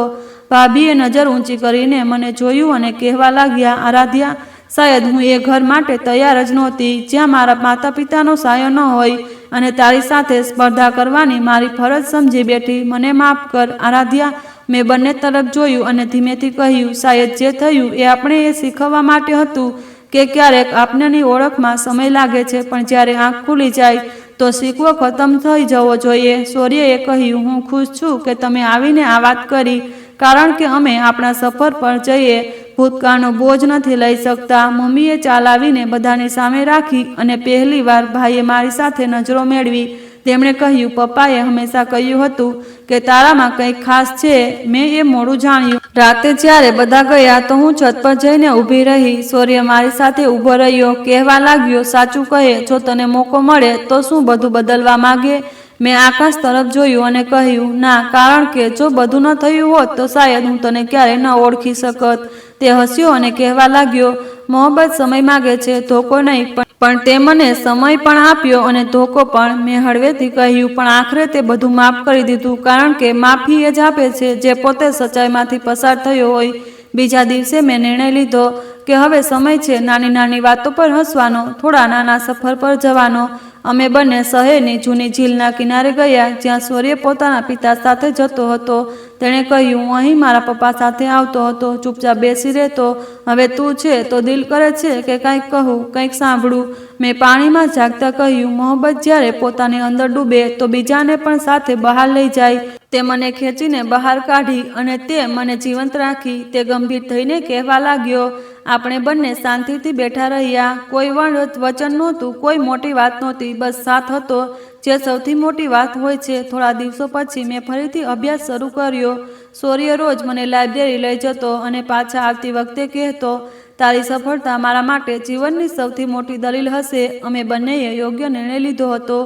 ભાભીએ નજર ઊંચી કરીને મને જોયું અને કહેવા લાગ્યા, આરાધ્યા, શાયદ હું એ ઘર માટે તૈયાર જ નહોતી જ્યાં મારા માતા પિતાનો સાયો ન હોય અને તારી સાથે સ્પર્ધા કરવાની મારી ફરજ સમજી બેઠી. મને માફ કર આરાધ્યા. મેં બંને તરફ જોયું અને ધીમેથી કહ્યું, શાયદ જે થયું એ આપણે એ શીખવવા માટે હતું કે ક્યારેક આપણાની ઓળખમાં સમય લાગે છે, પણ જ્યારે આંખ ખુલી જાય તો શીખવો ખતમ થઈ જવો જોઈએ. શૌર્યએ કહ્યું, હું ખુશ છું કે તમે આવીને આ વાત કરી, કારણ કે અમે આપણા સફર પર જઈએ ભૂતકાળનો બોજ નથી લઈ શકતા. મમ્મીએ ચાલાવીને બધાની સામે રાખી અને પહેલીવાર ભાઈએ મારી સાથે નજરો મેળવી. તેમણે કહ્યું, પપ્પાએ હંમેશા કહ્યું હતું કે તારામાં કંઈક ખાસ છે. મેં એ મોડું જાણ્યું. રાતે જ્યારે બધા ગયા તો હું છત પર જઈને ઊભી રહી. શૌર્ય મારી સાથે ઊભો રહ્યો. કહેવા લાગ્યો, સાચું કહે, જો તને મોકો મળે તો શું બધું બદલવા માંગે? મેં આકાશ તરફ જોયું અને કહ્યું, ના, કારણ કે જો બધું ન થયું હોત તો શાયદ હું તને ક્યારેય ન ઓળખી શકત. તે હસ્યો અને કહેવા લાગ્યો, મોહબ્બત સમય માગે છે, ધોકો નહીં. પણ તે મને સમય પણ આપ્યો અને ધોકો પણ. મેં હળવેથી કહ્યું, પણ આખરે તે બધું માફ કરી દીધું, કારણ કે માફી એ જ આપે છે જે પોતે સચ્ચાઈમાંથી પસાર થયો હોય. બીજા દિવસે મેં નિર્ણય લીધો કે હવે સમય છે નાની નાની વાતો પર હસવાનો, થોડા નાના સફર પર જવાનો. અમે બંને શહેરની જૂની ઝીલના કિનારે ગયા જ્યાં શૌર્ય પોતાના પિતા સાથે જતો હતો. તેણે કહ્યું, હું અહીં મારા પપ્પા સાથે આવતો હતો, ચૂપચાપ બેસી રહેતો. હવે તું છે તો દિલ કરે છે કે કંઈક કહું, કંઈક સાંભળું. મેં પાણીમાં જાગતા કહ્યું, મોહબ્બત જ્યારે પોતાની અંદર ડૂબે તો બીજાને પણ સાથે બહાર લઈ જાય. તે મને ખેંચીને બહાર કાઢી અને તે મને જીવંત રાખી. તે ગંભીર થઈને કહેવા લાગ્યો, આપણે બંને શાંતિથી બેઠા રહ્યા. કોઈ વચન નહોતું, કોઈ મોટી વાત નહોતી, બસ સાથ હતો, જે સૌથી મોટી વાત હોય છે. થોડા દિવસો પછી મેં ફરીથી અભ્યાસ શરૂ કર્યો. શૌર્ય રોજ મને લાઇબ્રેરી લઈ જતો અને પાછા આવતી વખતે કહેતો, તારી સફળતા મારા માટે જીવનની સૌથી મોટી દલીલ હશે. અમે બંનેએ યોગ્ય નિર્ણય લીધો હતો.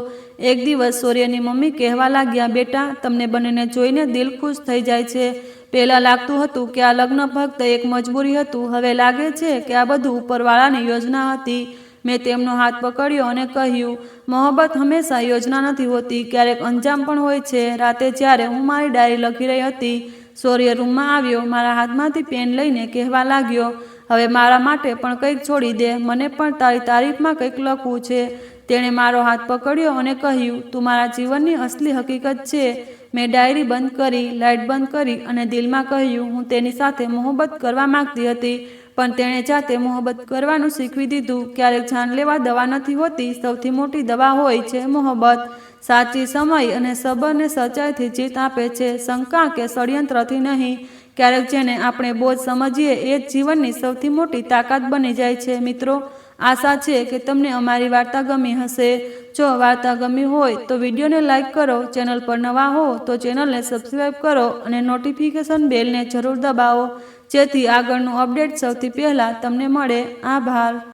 એક દિવસ શૌર્યની મમ્મી કહેવા લાગ્યા, બેટા, તમને બંનેને જોઈને દિલ ખુશ થઈ જાય છે. પહેલાં લાગતું હતું કે આ લગ્ન ફક્ત એક મજબૂરી હતું, હવે લાગે છે કે આ બધું ઉપરવાળાની યોજના હતી. મેં તેમનો હાથ પકડ્યો અને કહ્યું, મોહબ્બત હંમેશા યોજના નથી હોતી, ક્યારેક અંજામ પણ હોય છે. રાતે જ્યારે હું મારી ડાયરી લખી રહી હતી, શૌર્ય રૂમમાં આવ્યો. મારા હાથમાંથી પેન લઈને કહેવા લાગ્યો, હવે મારા માટે પણ કંઈક છોડી દે, મને પણ તારી તારીફમાં કંઈક લખવું છે. તેણે મારો હાથ પકડ્યો અને કહ્યું, તું મારા જીવનની અસલી હકીકત છે. મેં ડાયરી બંધ કરી, લાઇટ બંધ કરી અને દિલમાં કહ્યું, હું તેની સાથે મોહબ્બત કરવા માંગતી હતી, પણ તેણે જાતે મોહબ્બત કરવાનું શીખવી દીધું. ક્યારેક જાનલેવા દવા નથી હોતી, સૌથી મોટી દવા હોય છે મોહબ્બત. સાચી સમય અને સબરને સચ્ચાઈથી જીત આપે છે, શંકા કે ષડયંત્રથી નહીં. ક્યારેક જેને આપણે બોજ સમજીએ એ જ જીવનની સૌથી મોટી તાકાત બની જાય છે. મિત્રો, આશા છે કે તમને અમારી વાર્તા ગમી હશે. જો વાર્તા ગમી હોય તો વિડીયોને લાઇક કરો, ચેનલ પર નવા હો તો ચેનલને સબસ્ક્રાઈબ કરો અને નોટિફિકેશન બેલને જરૂર દબાવો, જેથી આગળનું અપડેટ સૌથી પહેલાં તમને મળે. આભાર.